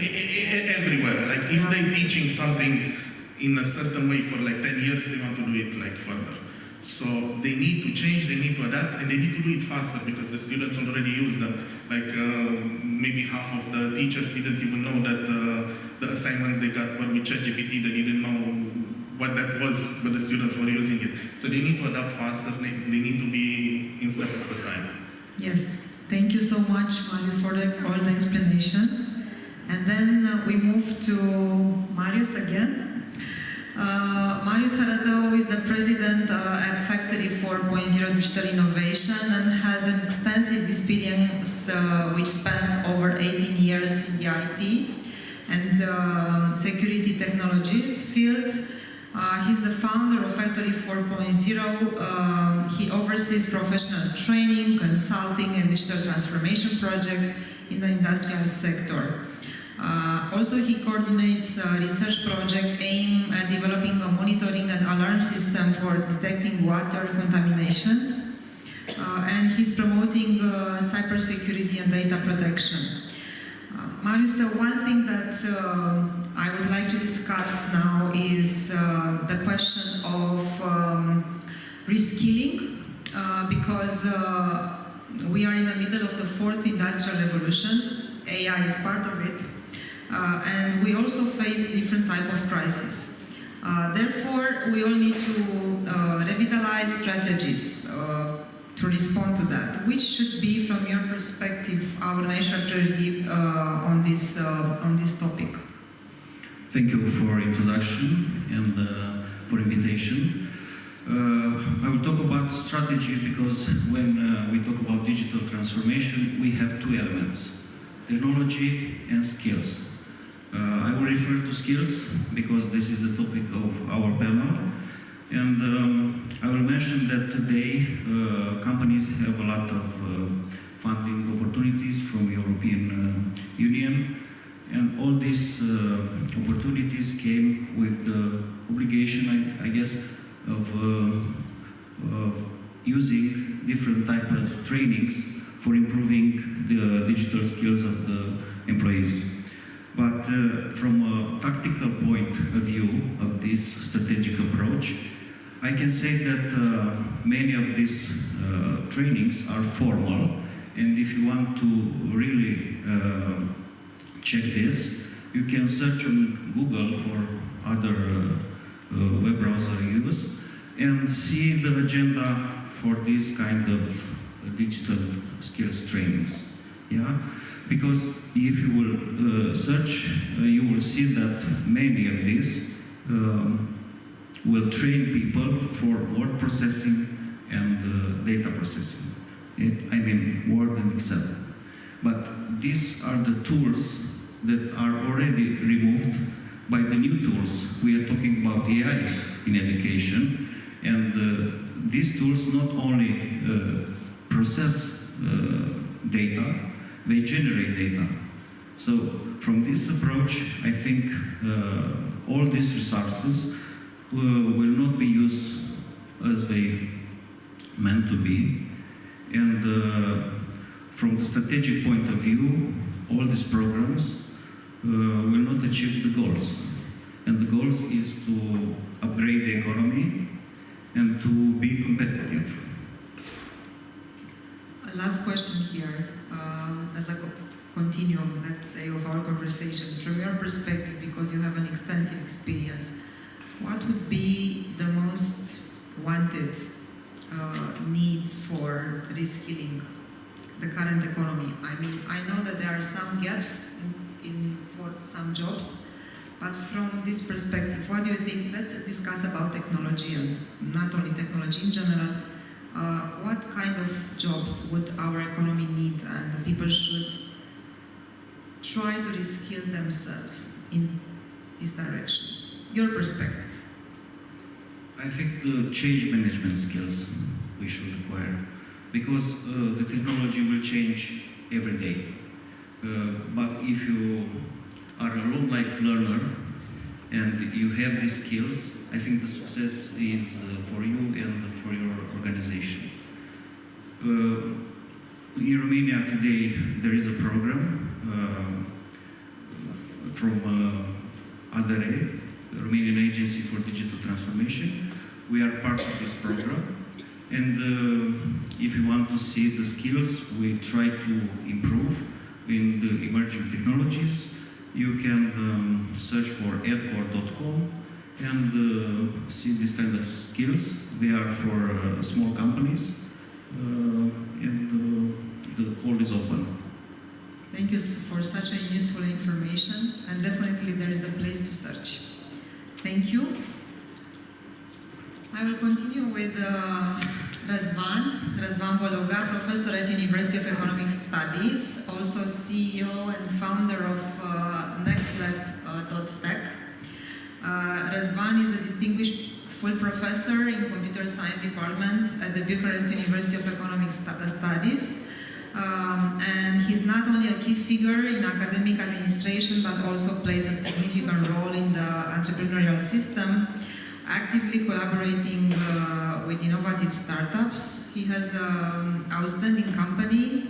everywhere. Like if they're teaching something in a certain way for like 10 years, they want to do it like further. So they need to change, they need to adapt, and they need to do it faster because the students already use them. Like maybe half of the teachers didn't even know that the assignments they got were with ChatGPT. They didn't know what that was, but the students were using it. So they need to adapt faster, they need to be in step of the time. Yes, thank you so much, Marius, for all the explanations. And then we move to Marius again. Marius Hărântău is the president at Factory 4.0 Digital Innovation and has an extensive experience which spans over 18 years in the IT and security technologies field. He's the founder of Factory 4.0. He oversees professional training, consulting, and digital transformation projects in the industrial sector. Also, he coordinates a research project aimed at developing a monitoring and alarm system for detecting water contaminations. And he's promoting cybersecurity and data protection. Marius, one thing that I would like to discuss now is the question of reskilling, because we are in the middle of the 4th industrial revolution. AI is part of it. And we also face different type of crises. Therefore, we all need to revitalize strategies to respond to that. Which should be, from your perspective, our national priority on this topic? Thank you for introduction and for invitation. I will talk about strategy because when we talk about digital transformation, we have 2 elements: technology and skills. I will refer to skills because this is the topic of our panel, and I will mention that today companies have a lot of funding opportunities from European Union, and all these opportunities came with the obligation, I guess, of using different type of trainings for improving the digital skills of the employees. But from a tactical point of view of this strategic approach, I can say that many of these trainings are formal, and if you want to really check this, you can search on Google or other web browser use and see the agenda for this kind of digital skills trainings. Yeah, because if you will search, you will see that many of these will train people for word processing and data processing. I mean, Word and Excel. But these are the tools that are already removed by the new tools. We are talking about AI in education, and these tools not only process data, they generate data. So from this approach, I think all these resources will not be used as they meant to be. And from the strategic point of view, all these programs will not achieve the goals. And the goals is to upgrade the economy and to be competitive. A last question here, as a continuum, let's say, of our conversation. From your perspective, because you have an extensive experience, what would be the most wanted needs for reskilling the current economy? I mean, I know that there are some gaps for some jobs, but from this perspective, what do you think? Let's discuss about technology, and not only technology in general. What kind of jobs would our economy need, and people should try to reskill themselves in these directions? Your perspective. I think the change management skills we should acquire, because the technology will change every day. But if you are a long life learner and you have these skills, I think the success is for you and for your organization. In Romania today, there is a program from ANDREI, the Romanian Agency for Digital Transformation. We are part of this program, and if you want to see the skills we try to improve in the emerging technologies, you can search for edcore.com and see this kind of skills. They are for small companies, and the call is open. Thank you for such a useful information, and definitely there is a place to search. Thank you. I will continue with RânZVAN BOLOGA, professor at University of Economic Studies, also CEO and founder of nextlab.tech. RânZVAN is a distinguished full professor in computer science department at the Bucharest University of Economic Studies. And he's not only a key figure in academic administration, but also plays a significant role in the entrepreneurial system, actively collaborating with innovative startups. He has an outstanding company,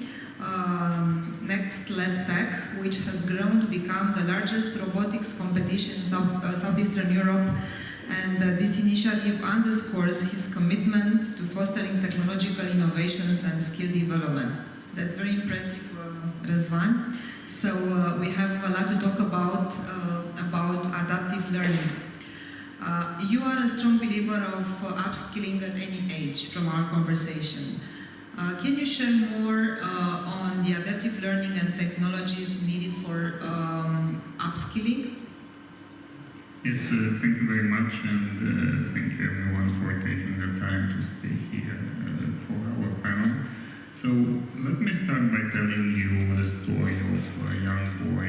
nextlab.tech, which has grown to become the largest robotics competition in Southeastern Europe. And this initiative underscores his commitment to fostering technological innovations and skill development. That's very impressive, RânZVAN. So we have a lot to talk about adaptive learning. You are a strong believer of upskilling at any age from our conversation. Can you share more on the adaptive learning and technologies needed for upskilling? Yes, thank you very much, and thank you everyone for taking the time to stay here for our panel. So let me start by telling you the story of a young boy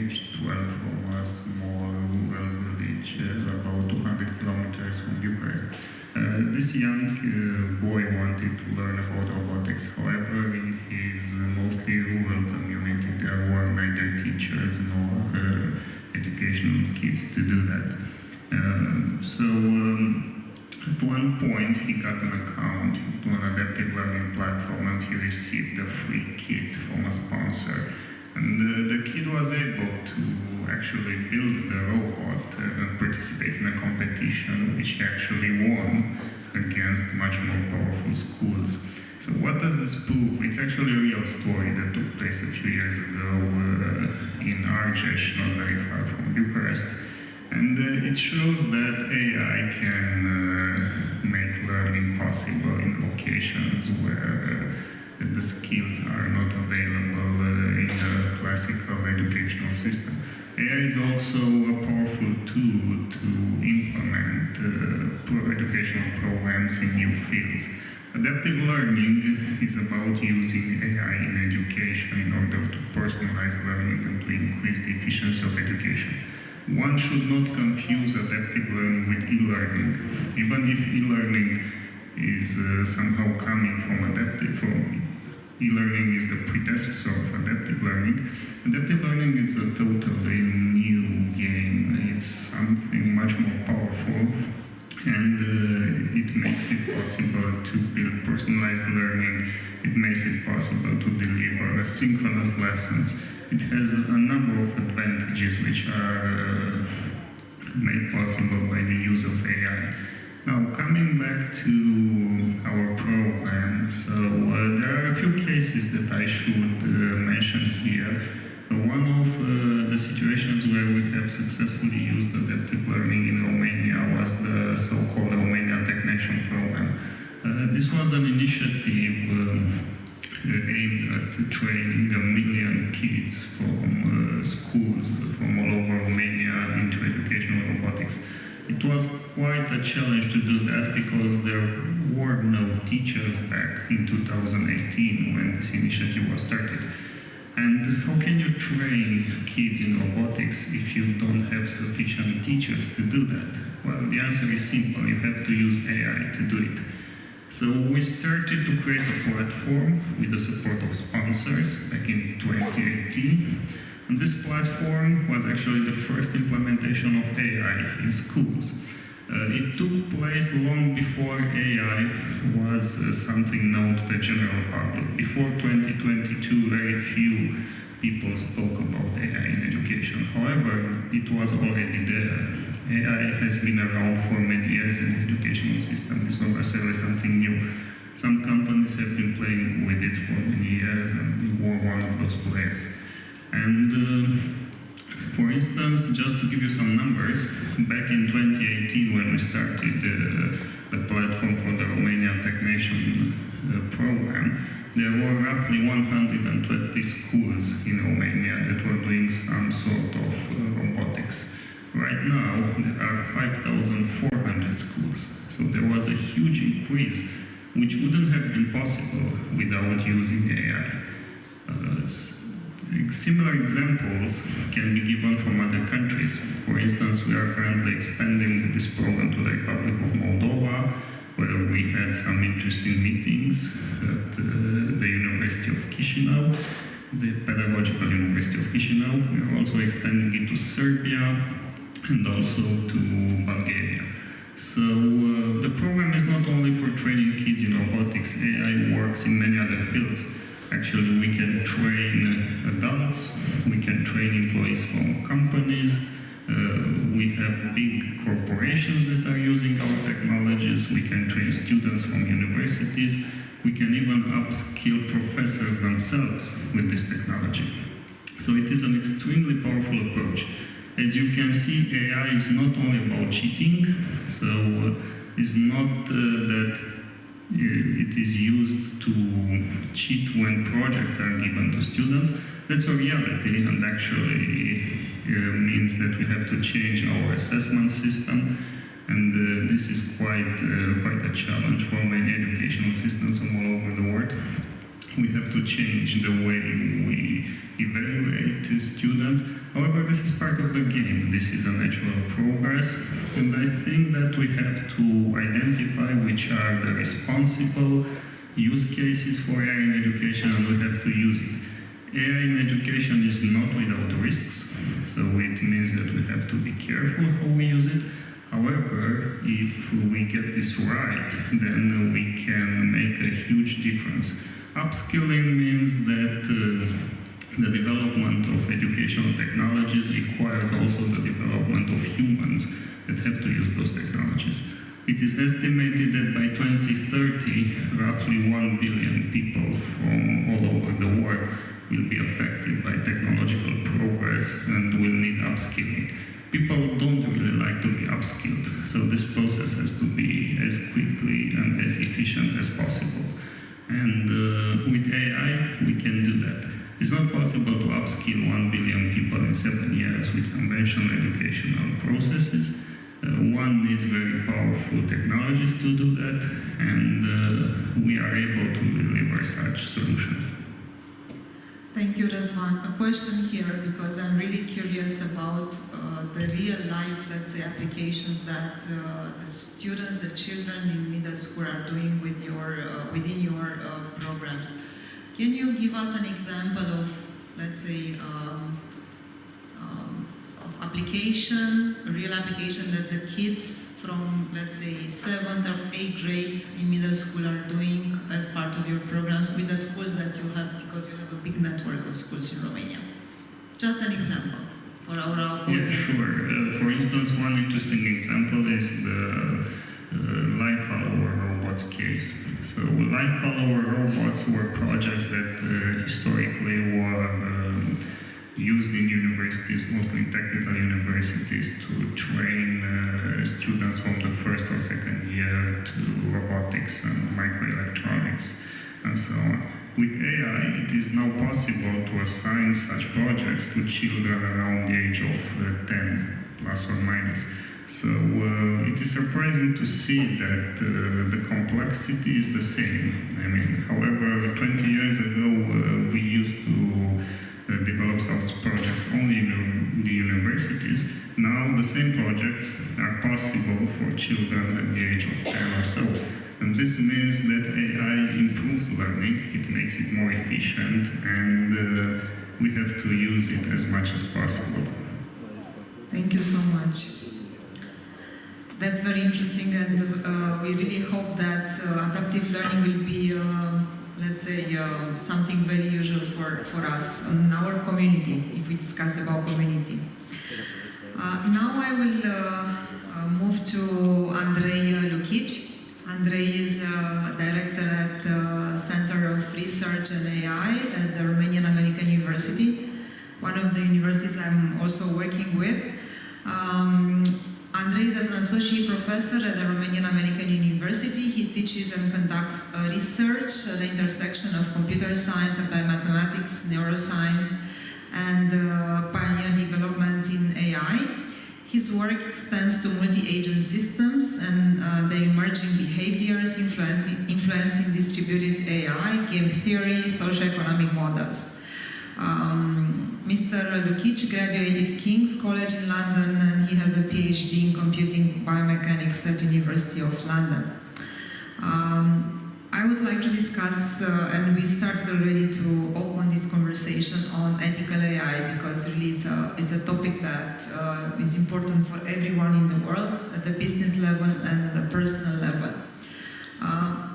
aged 12 from a small rural village about 200 kilometers from Bucharest. This young boy wanted to learn about robotics. However, in his mostly rural community, there were neither teachers nor educational kids to do that. At one point, he got an account to an adaptive learning platform, and he received a free kit from a sponsor. And the kid was able to actually build the robot and participate in a competition, which he actually won against much more powerful schools. So what does this prove? It's actually a real story that took place a few years ago in Argeș, not very far from Bucharest. And it shows that AI can make learning learning possible in locations where the skills are not available in the classical educational system. AI is also a powerful tool to implement educational programs in new fields. Adaptive learning is about using AI in education in order to personalize learning and to increase the efficiency of education. One should not confuse adaptive learning with e-learning, even if e-learning is somehow coming from e-learning is the predecessor of adaptive learning. Adaptive learning is a totally new game. It's something much more powerful, and it makes it possible to build personalized learning. It makes it possible to deliver asynchronous lessons. It has a number of advantages which are made possible by the use of AI. Now, coming back to our program, so there are a few cases that I should mention here. One of the situations where we have successfully used adaptive learning in Romania was the so-called Romanian Technician Program. This was an initiative aimed at training 1 million kids from schools from all over Romania into educational robotics. It was quite a challenge to do that because there were no teachers back in 2018 when this initiative was started. And how can you train kids in robotics if you don't have sufficient teachers to do that? Well, the answer is simple. You have to use AI to do it. So we started to create a platform with the support of sponsors back in 2018. And this platform was actually the first implementation of AI in schools. It took place long before AI was something known to the general public. Before 2022, very few people spoke about AI in education. However, it was already there. AI has been around for many years in the educational system. It's not necessarily something new. Some companies have been playing with it for many years, and we were one of those players. And for instance, just to give you some numbers, back in 2018 when we started the platform for the Romanian Technician Program, there were roughly 120 schools in Romania that were doing some sort of robotics. Right now, there are 5,400 schools. So there was a huge increase, which wouldn't have been possible without using AI. Similar examples can be given from other countries. For instance, we are currently expanding this program to the Republic of Moldova, where we had some interesting meetings at the University of Chisinau, the Pedagogical University of Chisinau. We are also expanding it to Serbia and also to Bulgaria. So the program is not only for training kids in robotics. AI works in many other fields. Actually, we can train adults, we can train employees from companies, we have big corporations that are using our technologies, we can train students from universities, we can even upskill professors themselves with this technology. So it is an extremely powerful approach. As you can see, AI is not only about cheating, so it's not that it is used to cheat when projects are given to students. That's a reality, and actually means that we have to change our assessment system, and this is quite a challenge for many educational systems from all over the world. We have to change the way we evaluate students. However, this is part of the game. This is a natural progress, and I think that we have to identify which are the responsible use cases for AI in education, and we have to use it. AI in education is not without risks, so it means that we have to be careful how we use it. However, if we get this right, then we can make a huge difference. Upskilling means that the development of educational technologies requires also the development of humans that have to use those technologies. It is estimated that by 2030, roughly 1 billion people from all over the world will be affected by technological progress and will need upskilling. people don't really like to be upskilled. So this process has to be as quickly and as efficient as possible. And with AI, we can do that. It's not possible to upskill 1 billion people in 7 years with conventional educational processes. One needs very powerful technologies to do that, and we are able to deliver such solutions. Thank you, RânZVAN. A question here, because I'm really curious about the real life, let's say, applications that the students, the children in middle school are doing with within your programs. Can you give us an example of, let's say, of application, a real application that the kids from, let's say, 7th or 8th grade in middle school are doing as part of your programs with the schools that you have, because you have a big network of schools in Romania? Just an example for our audience. Yeah, sure. For instance, one interesting example is the line follower robots case. So line follower robots were projects that historically were used in universities, mostly technical universities, to train students from the first or second year to robotics and microelectronics and so on. With AI, it is now possible to assign such projects to children around the age of 10, plus or minus. So it is surprising to see that the complexity is the same. I mean, however, 20 years ago, we used to develop such projects only in the universities. Now the same projects are possible for children at the age of 10 or so. And this means that AI improves learning, it makes it more efficient, and we have to use it as much as possible. Thank you so much. That's very interesting, and we really hope that adaptive learning will be let's say, something very usual for us in our community, if we discuss about community. Now I will move to ANDREI LUCHICI. ANDREI is director at the Center of Research and AI at the Romanian American University, one of the universities I'm also working with. ANDREI is an associate professor at the Romanian American University. He teaches and conducts research at the intersection of computer science, applied mathematics, neuroscience, and pioneer developments in AI. His work extends to multi-agent systems and their emerging behaviors influencing distributed AI, game theory, socioeconomic models. Mr. LUCHICI graduated King's College in London, and he has a PhD in computing biomechanics at University of London. I would like to discuss, and we started already to open this conversation on ethical AI, because really it's a topic that is important for everyone in the world, at the business level and at the personal level.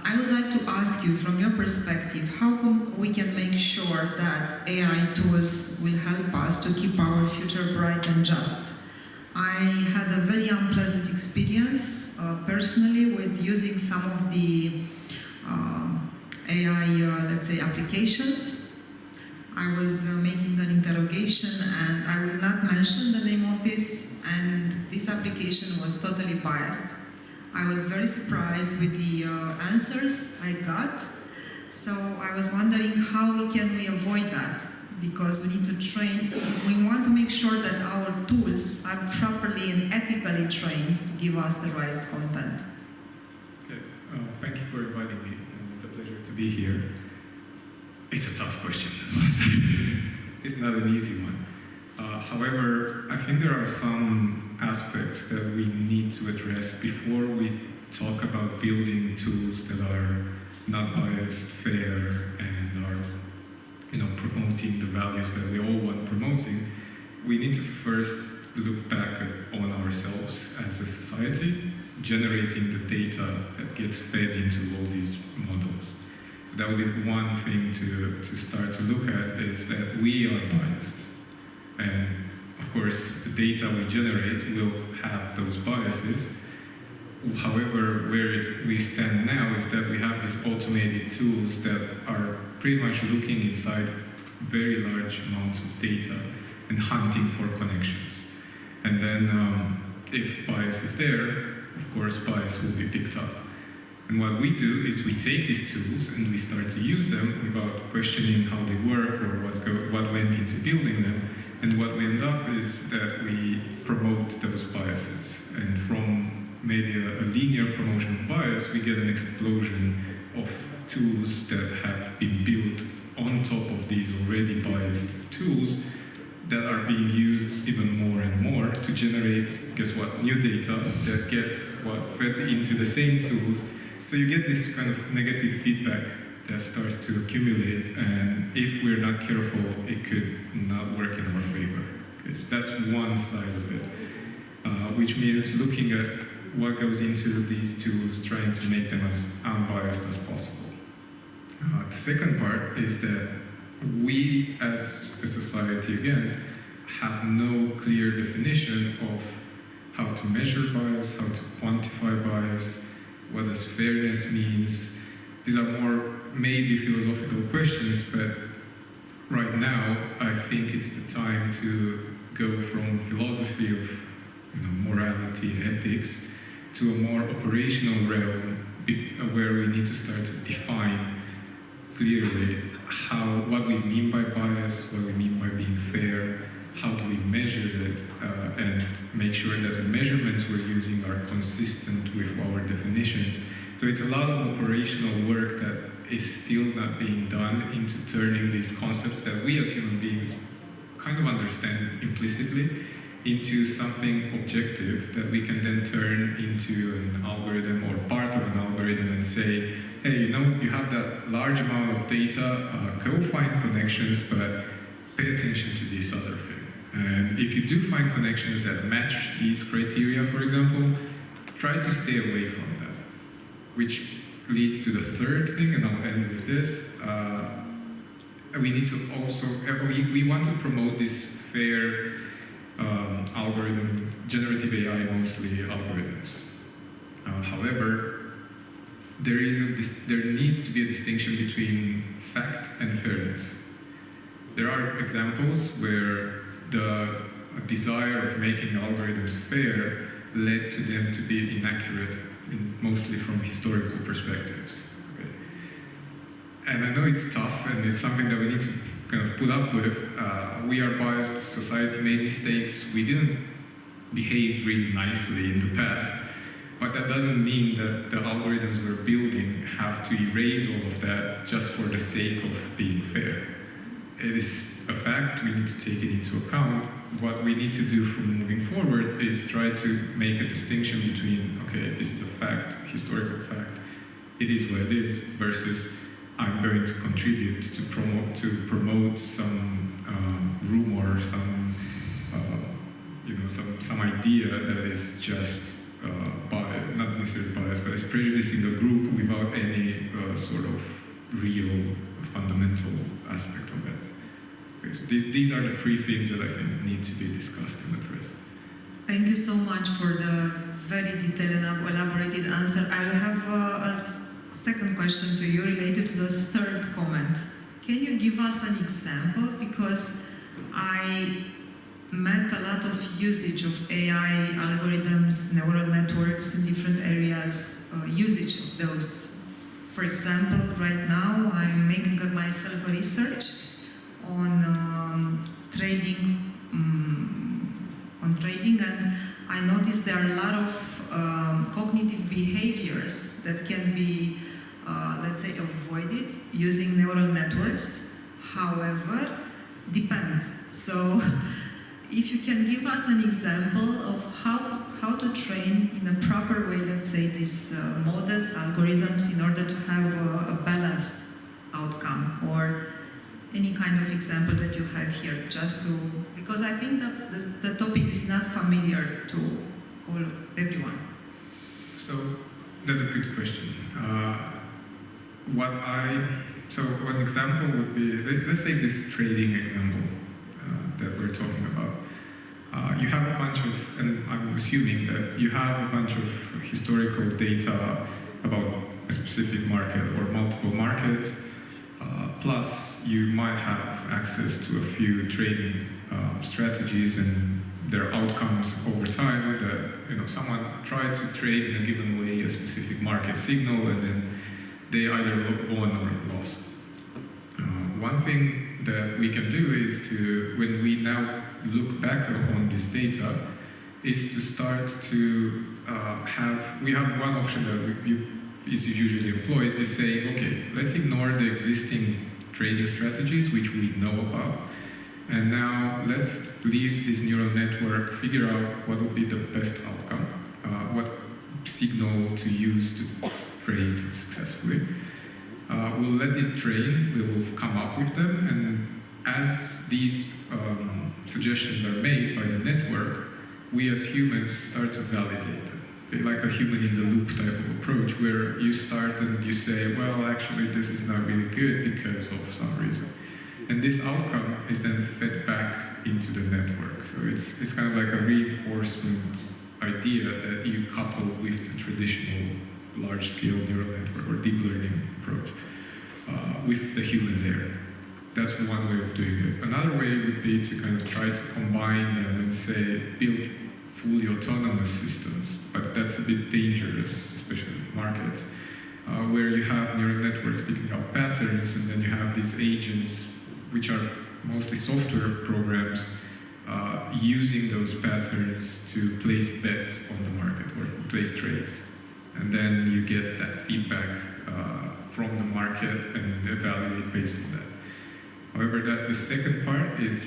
I would like to ask you, from your perspective, how we can make sure that AI tools will help us to keep our future bright and just. I had a very unpleasant experience personally with using some of the AI, let's say, applications. I was making an interrogation, and I will not mention the name of this, and this application was totally biased. I was very surprised with the answers I got, so I was wondering how can we avoid that, because we need to train, we want to make sure that our tools are properly and ethically trained to give us the right content. Okay, thank you for inviting me, and it's a pleasure to be here. It's a tough question. It's not an easy one. However, I think there are some aspects that we need to address before we talk about building tools that are not biased, fair, and are, promoting the values that we all want promoting. We need to first look back on ourselves as a society, generating the data that gets fed into all these models. So that would be one thing to start to look at, is that we are biased. And of course, the data we generate will have those biases. However, where we stand now is that we have these automated tools that are pretty much looking inside very large amounts of data and hunting for connections. And then if bias is there, of course bias will be picked up. And what we do is we take these tools and we start to use them without questioning how they work or what went into building them. And what we end up is that we promote those biases. And from maybe a linear promotion of bias, we get an explosion of tools that have been built on top of these already biased tools that are being used even more and more to generate, guess what, new data that gets fed into the same tools. So you get this kind of negative feedback that starts to accumulate, and if we're not careful, it could not work in our favor. Okay, so that's one side of it, which means looking at what goes into these tools, trying to make them as unbiased as possible. The second part is that we, as a society, again, have no clear definition of how to measure bias, how to quantify bias, what does fairness means. These are more maybe philosophical questions, but right now I think it's the time to go from philosophy of morality and ethics to a more operational realm where we need to start to define clearly what we mean by bias, what we mean by being fair, how do we measure it, and make sure that the measurements we're using are consistent with our definitions. So it's a lot of operational work that is still not being done into turning these concepts that we as human beings kind of understand implicitly into something objective that we can then turn into an algorithm or part of an algorithm and say, hey, you have that large amount of data, go find connections, but pay attention to this other thing. And if you do find connections that match these criteria, for example, try to stay away from them. Which leads to the third thing, and I'll end with this. We need to also, we want to promote this fair algorithm, generative AI mostly algorithms. However, there needs to be a distinction between fact and fairness. There are examples where the desire of making algorithms fair led to them to be inaccurate, mostly from historical perspectives. Okay. And I know it's tough, and it's something that we need to kind of put up with. We are biased, society made mistakes, we didn't behave really nicely in the past, but that doesn't mean that the algorithms we're building have to erase all of that just for the sake of being fair. It is a fact, we need to take it into account. What we need to do from moving forward is try to make a distinction between, okay, this is a fact, historical fact, it is what it is, versus I'm going to contribute to promote some rumor, some idea that is just not necessarily biased, but it's prejudicing the group without any sort of real fundamental aspect of it. Okay, so these are the three things that I think need to be discussed and addressed. Thank you so much for the very detailed and elaborated answer. I will have a second question to you related to the third comment. Can you give us an example? Because I met a lot of usage of AI algorithms, neural networks in different areas, usage of those. For example, right now I'm making myself a research on trading, and I noticed there are a lot of cognitive behaviors that can be, let's say, avoided using neural networks. However, depends. So, if you can give us an example of how to train in a proper way, let's say, these models, algorithms, in order to have a balanced outcome, or any kind of example that you have here, just to, because I think that the topic is not familiar to everyone. So that's a good question. So one example would be, let's say this trading example that we're talking about. You have a bunch of, and I'm assuming that you have a bunch of historical data about a specific market or multiple markets, plus you might have access to a few trading strategies and their outcomes over time, that someone tried to trade in a given way a specific market signal, and then they either won or lost. One thing that we can do is to, when we now look back on this data, is to start to we have one option that is usually employed, is saying, okay, let's ignore the existing trading strategies which we know about, and now let's leave this neural network, figure out what would be the best outcome, what signal to use to trade successfully. We'll let it train, we will come up with them, and as these suggestions are made by the network, we as humans start to validate them. Like a human in the loop type of approach, where you start and you say, well, actually this is not really good because of some reason. And this outcome is then fed back into the network. So it's kind of like a reinforcement idea that you couple with the traditional large-scale neural network or deep learning approach with the human there. That's one way of doing it. Another way would be to kind of try to combine them and say, build fully autonomous systems, but that's a bit dangerous, especially with markets, where you have neural networks picking up patterns, and then you have these agents, which are mostly software programs, using those patterns to place bets on the market or place trades. And then you get that feedback from the market and evaluate based on that. However, the second part is,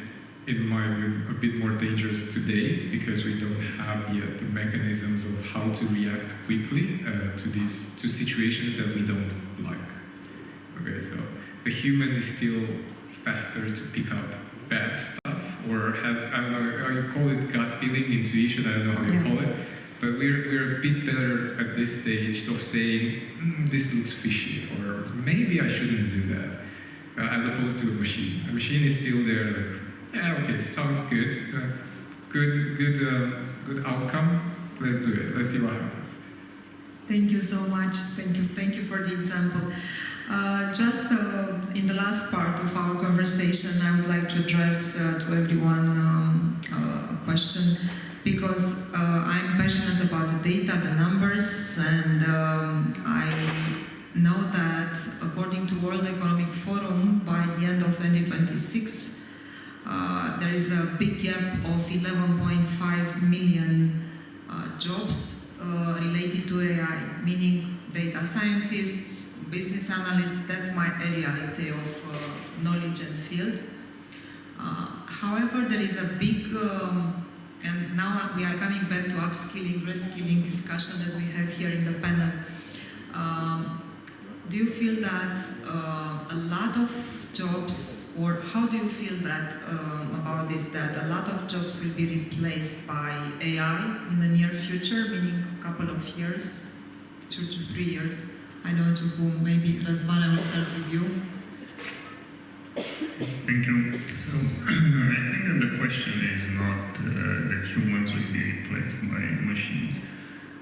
in my view, a bit more dangerous today, because we don't have yet the mechanisms of how to react quickly to situations that we don't like. Okay, so the human is still faster to pick up bad stuff, or has, I don't know how you call it, gut feeling, intuition, I don't know how you call it, but we're a bit better at this stage of saying, this looks fishy, or maybe I shouldn't do that, as opposed to a machine. A machine is still there, like, yeah, okay, sounds good, good outcome, let's do it, let's see what happens. Thank you so much, thank you for the example. Just in the last part of our conversation, I would like to address to everyone a question, because I'm passionate about the data, the numbers, and I know that according to World Economic Forum, by the end of 2026, there is a big gap of 11.5 million jobs related to AI, meaning data scientists, business analysts. That's my area, let's say, of knowledge and field. However, there is a big, and now we are coming back to upskilling, reskilling discussion that we have here in the panel. Do you feel that a lot of jobs, or how do you feel that about this, that a lot of jobs will be replaced by AI in the near future, meaning a couple of years, 2 to 3 years? I know to whom, maybe RânZVAN, I will start with you. Thank you. So I think that the question is not that humans will be replaced by machines.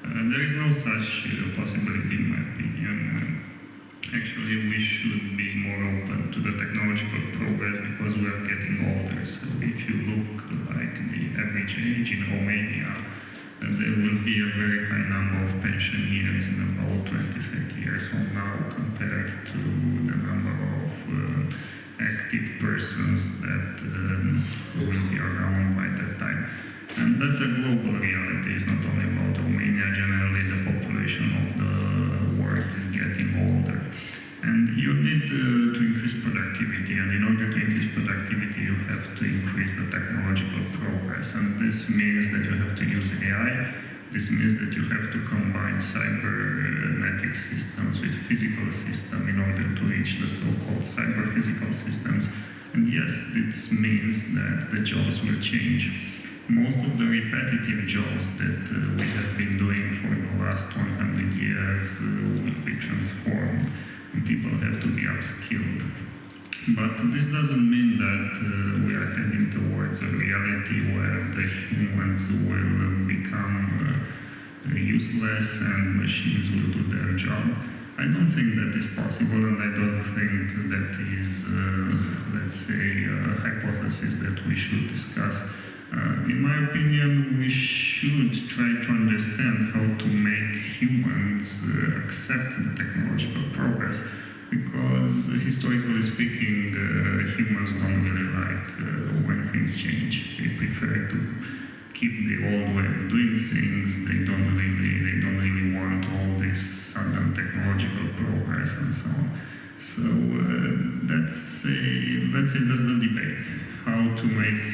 There is no such possibility, in my opinion. Actually, we should be more open to the technological progress, because we are getting older. So if you look like the average age in Romania, there will be a very high number of pensioners in about 20-30 years from now, compared to the number of active persons that will be around by that time. And that's a global reality. It's not only about Romania. Generally, the population of the world is getting older. And you need to increase productivity, and in order to increase productivity, you have to increase the technological progress. And this means that you have to use AI. This means that you have to combine cybernetic systems with physical systems in order to reach the so-called cyber-physical systems. And yes, this means that the jobs will change. Most of the repetitive jobs that we have been doing for the last 100 years will be transformed. People have to be upskilled. But this doesn't mean that we are heading towards a reality where the humans will become useless and machines will do their job. I don't think that is possible, and I don't think that is, let's say, a hypothesis that we should discuss. In my opinion, we should try to understand how to make humans accept the technological progress, because historically speaking, humans don't really like when things change. They prefer to keep the old way of doing things. They don't really want all this sudden technological progress and so on. So that's the debate: how to make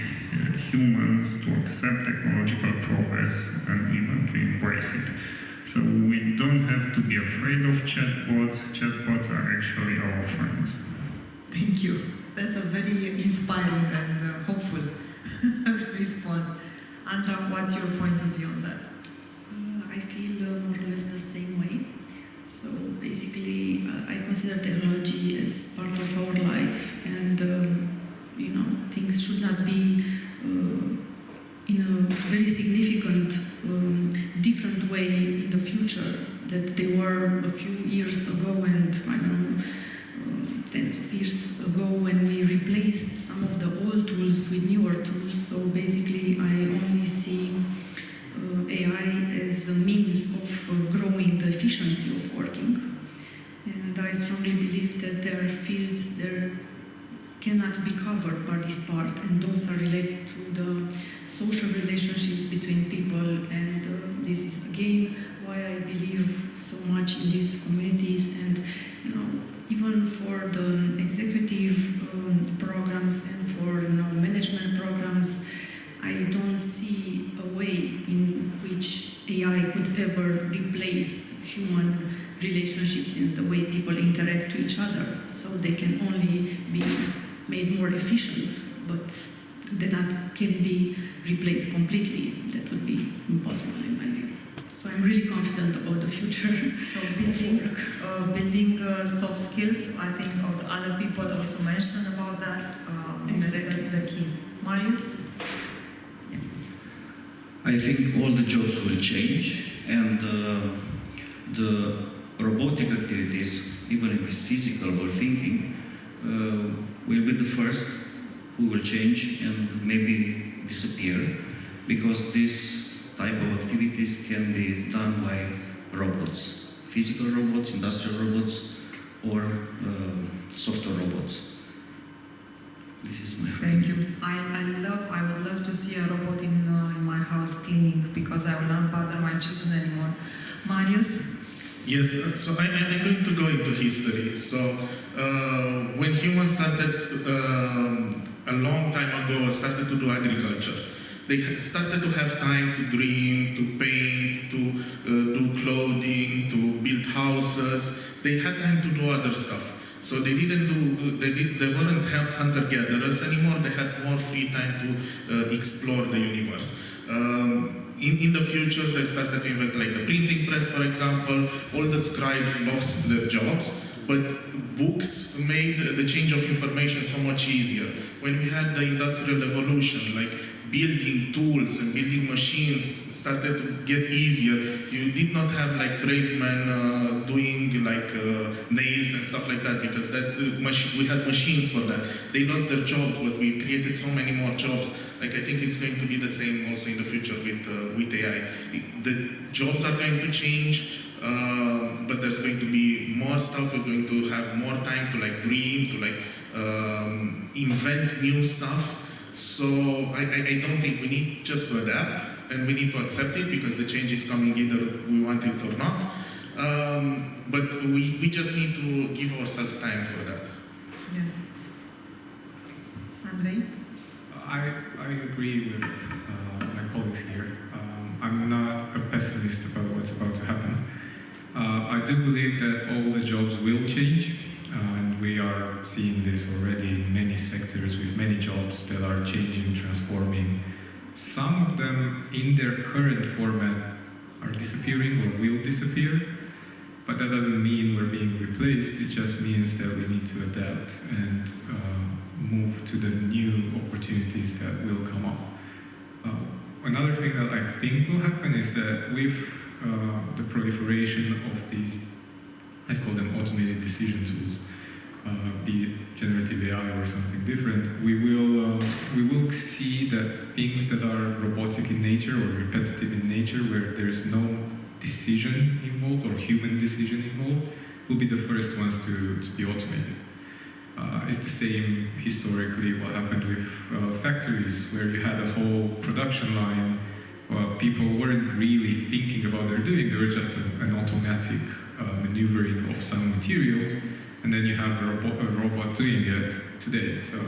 humans to accept technological progress and even to embrace it. So we don't have to be afraid of chatbots. Chatbots are actually our friends. Thank you. That's a very inspiring and hopeful response. Andra, what's your point of view on that? I feel more or less the same way. So basically, I consider technology as part of our life, and things should not be in a very significant, different way in the future that they were a few years ago, and I don't know, tens of years ago, when we replaced some of the old tools with newer tools. So basically, I only see AI as a means of growing the efficiency of working. And I strongly believe that there are fields that cannot be covered by this part, and those are related to the social relationships between people. And this is again why I believe so much in these communities. And even for the executive programs and for management programs, I don't see a way in which AI could ever replace human relationships in the way people interact to each other. So they can only be made more efficient, but they can be replaced completely. That would be impossible in my view. So I'm really confident about the future. So building soft skills, I think other people also mentioned about that. Exactly. That's the key. Marius? I think all the jobs will change, and the robotic activities, even if it's physical or thinking, will be the first who will change and maybe disappear, because this type of activities can be done by robots, physical robots, industrial robots, or software robots. This is my Thank you. I would love to see a robot in my house cleaning, because I will not bother my children anymore. Marius? Yes, so I'm going to go into history. So when humans started a long time ago, started to do agriculture, they started to have time to dream, to paint, to do clothing, to build houses. They had time to do other stuff. So they weren't hunter-gatherers anymore. They had more free time to explore the universe. In the future, they started to invent like the printing press, for example. All the scribes lost their jobs, but books made the change of information so much easier. When we had the Industrial Revolution, like building tools and building machines started to get easier. You did not have like tradesmen doing like nails and stuff like that, because we had machines for that. They lost their jobs, but we created so many more jobs. Like I think it's going to be the same also in the future with AI. The jobs are going to change, but there's going to be more stuff. We're going to have more time to like dream, to like invent new stuff. So I don't think we need just to adapt, and we need to accept it, because the change is coming either we want it or not. But we just need to give ourselves time for that. Yes. Andrei? I agree with my colleagues here. I'm not a pessimist about what's about to happen. I do believe that all the jobs will change. And we are seeing this already in many sectors with many jobs that are changing, transforming. Some of them in their current format are disappearing or will disappear, but that doesn't mean we're being replaced. It just means that we need to adapt and move to the new opportunities that will come up. Another thing that I think will happen is that with the proliferation of these, let's call them automated decision tools, be it generative AI or something different, we will see that things that are robotic in nature or repetitive in nature, where there's no decision involved or human decision involved, will be the first ones to be automated. It's the same historically what happened with factories, where you had a whole production line. People weren't really thinking about what they're doing, they were just an automatic maneuvering of some materials, and then you have a robot doing it today. So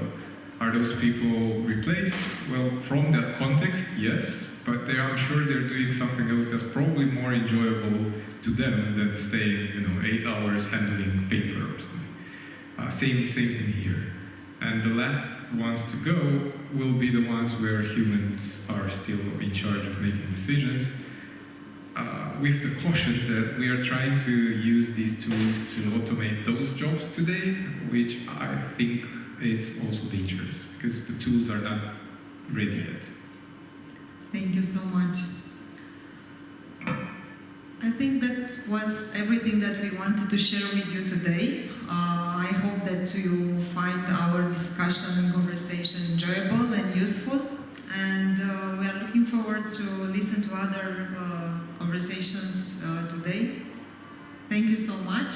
are those people replaced? Well, from that context, yes, but I'm sure they're doing something else that's probably more enjoyable to them than staying, 8 hours handling paper or something. Same thing here. And the last ones to go will be the ones where humans are still in charge of making decisions, with the caution that we are trying to use these tools to automate those jobs today, which I think it's also dangerous, because the tools are not ready yet. Thank you so much. I think that was everything that we wanted to share with you today. I hope that you find our discussion and conversation enjoyable and useful, and we are looking forward to listen to other conversations today. Thank you so much.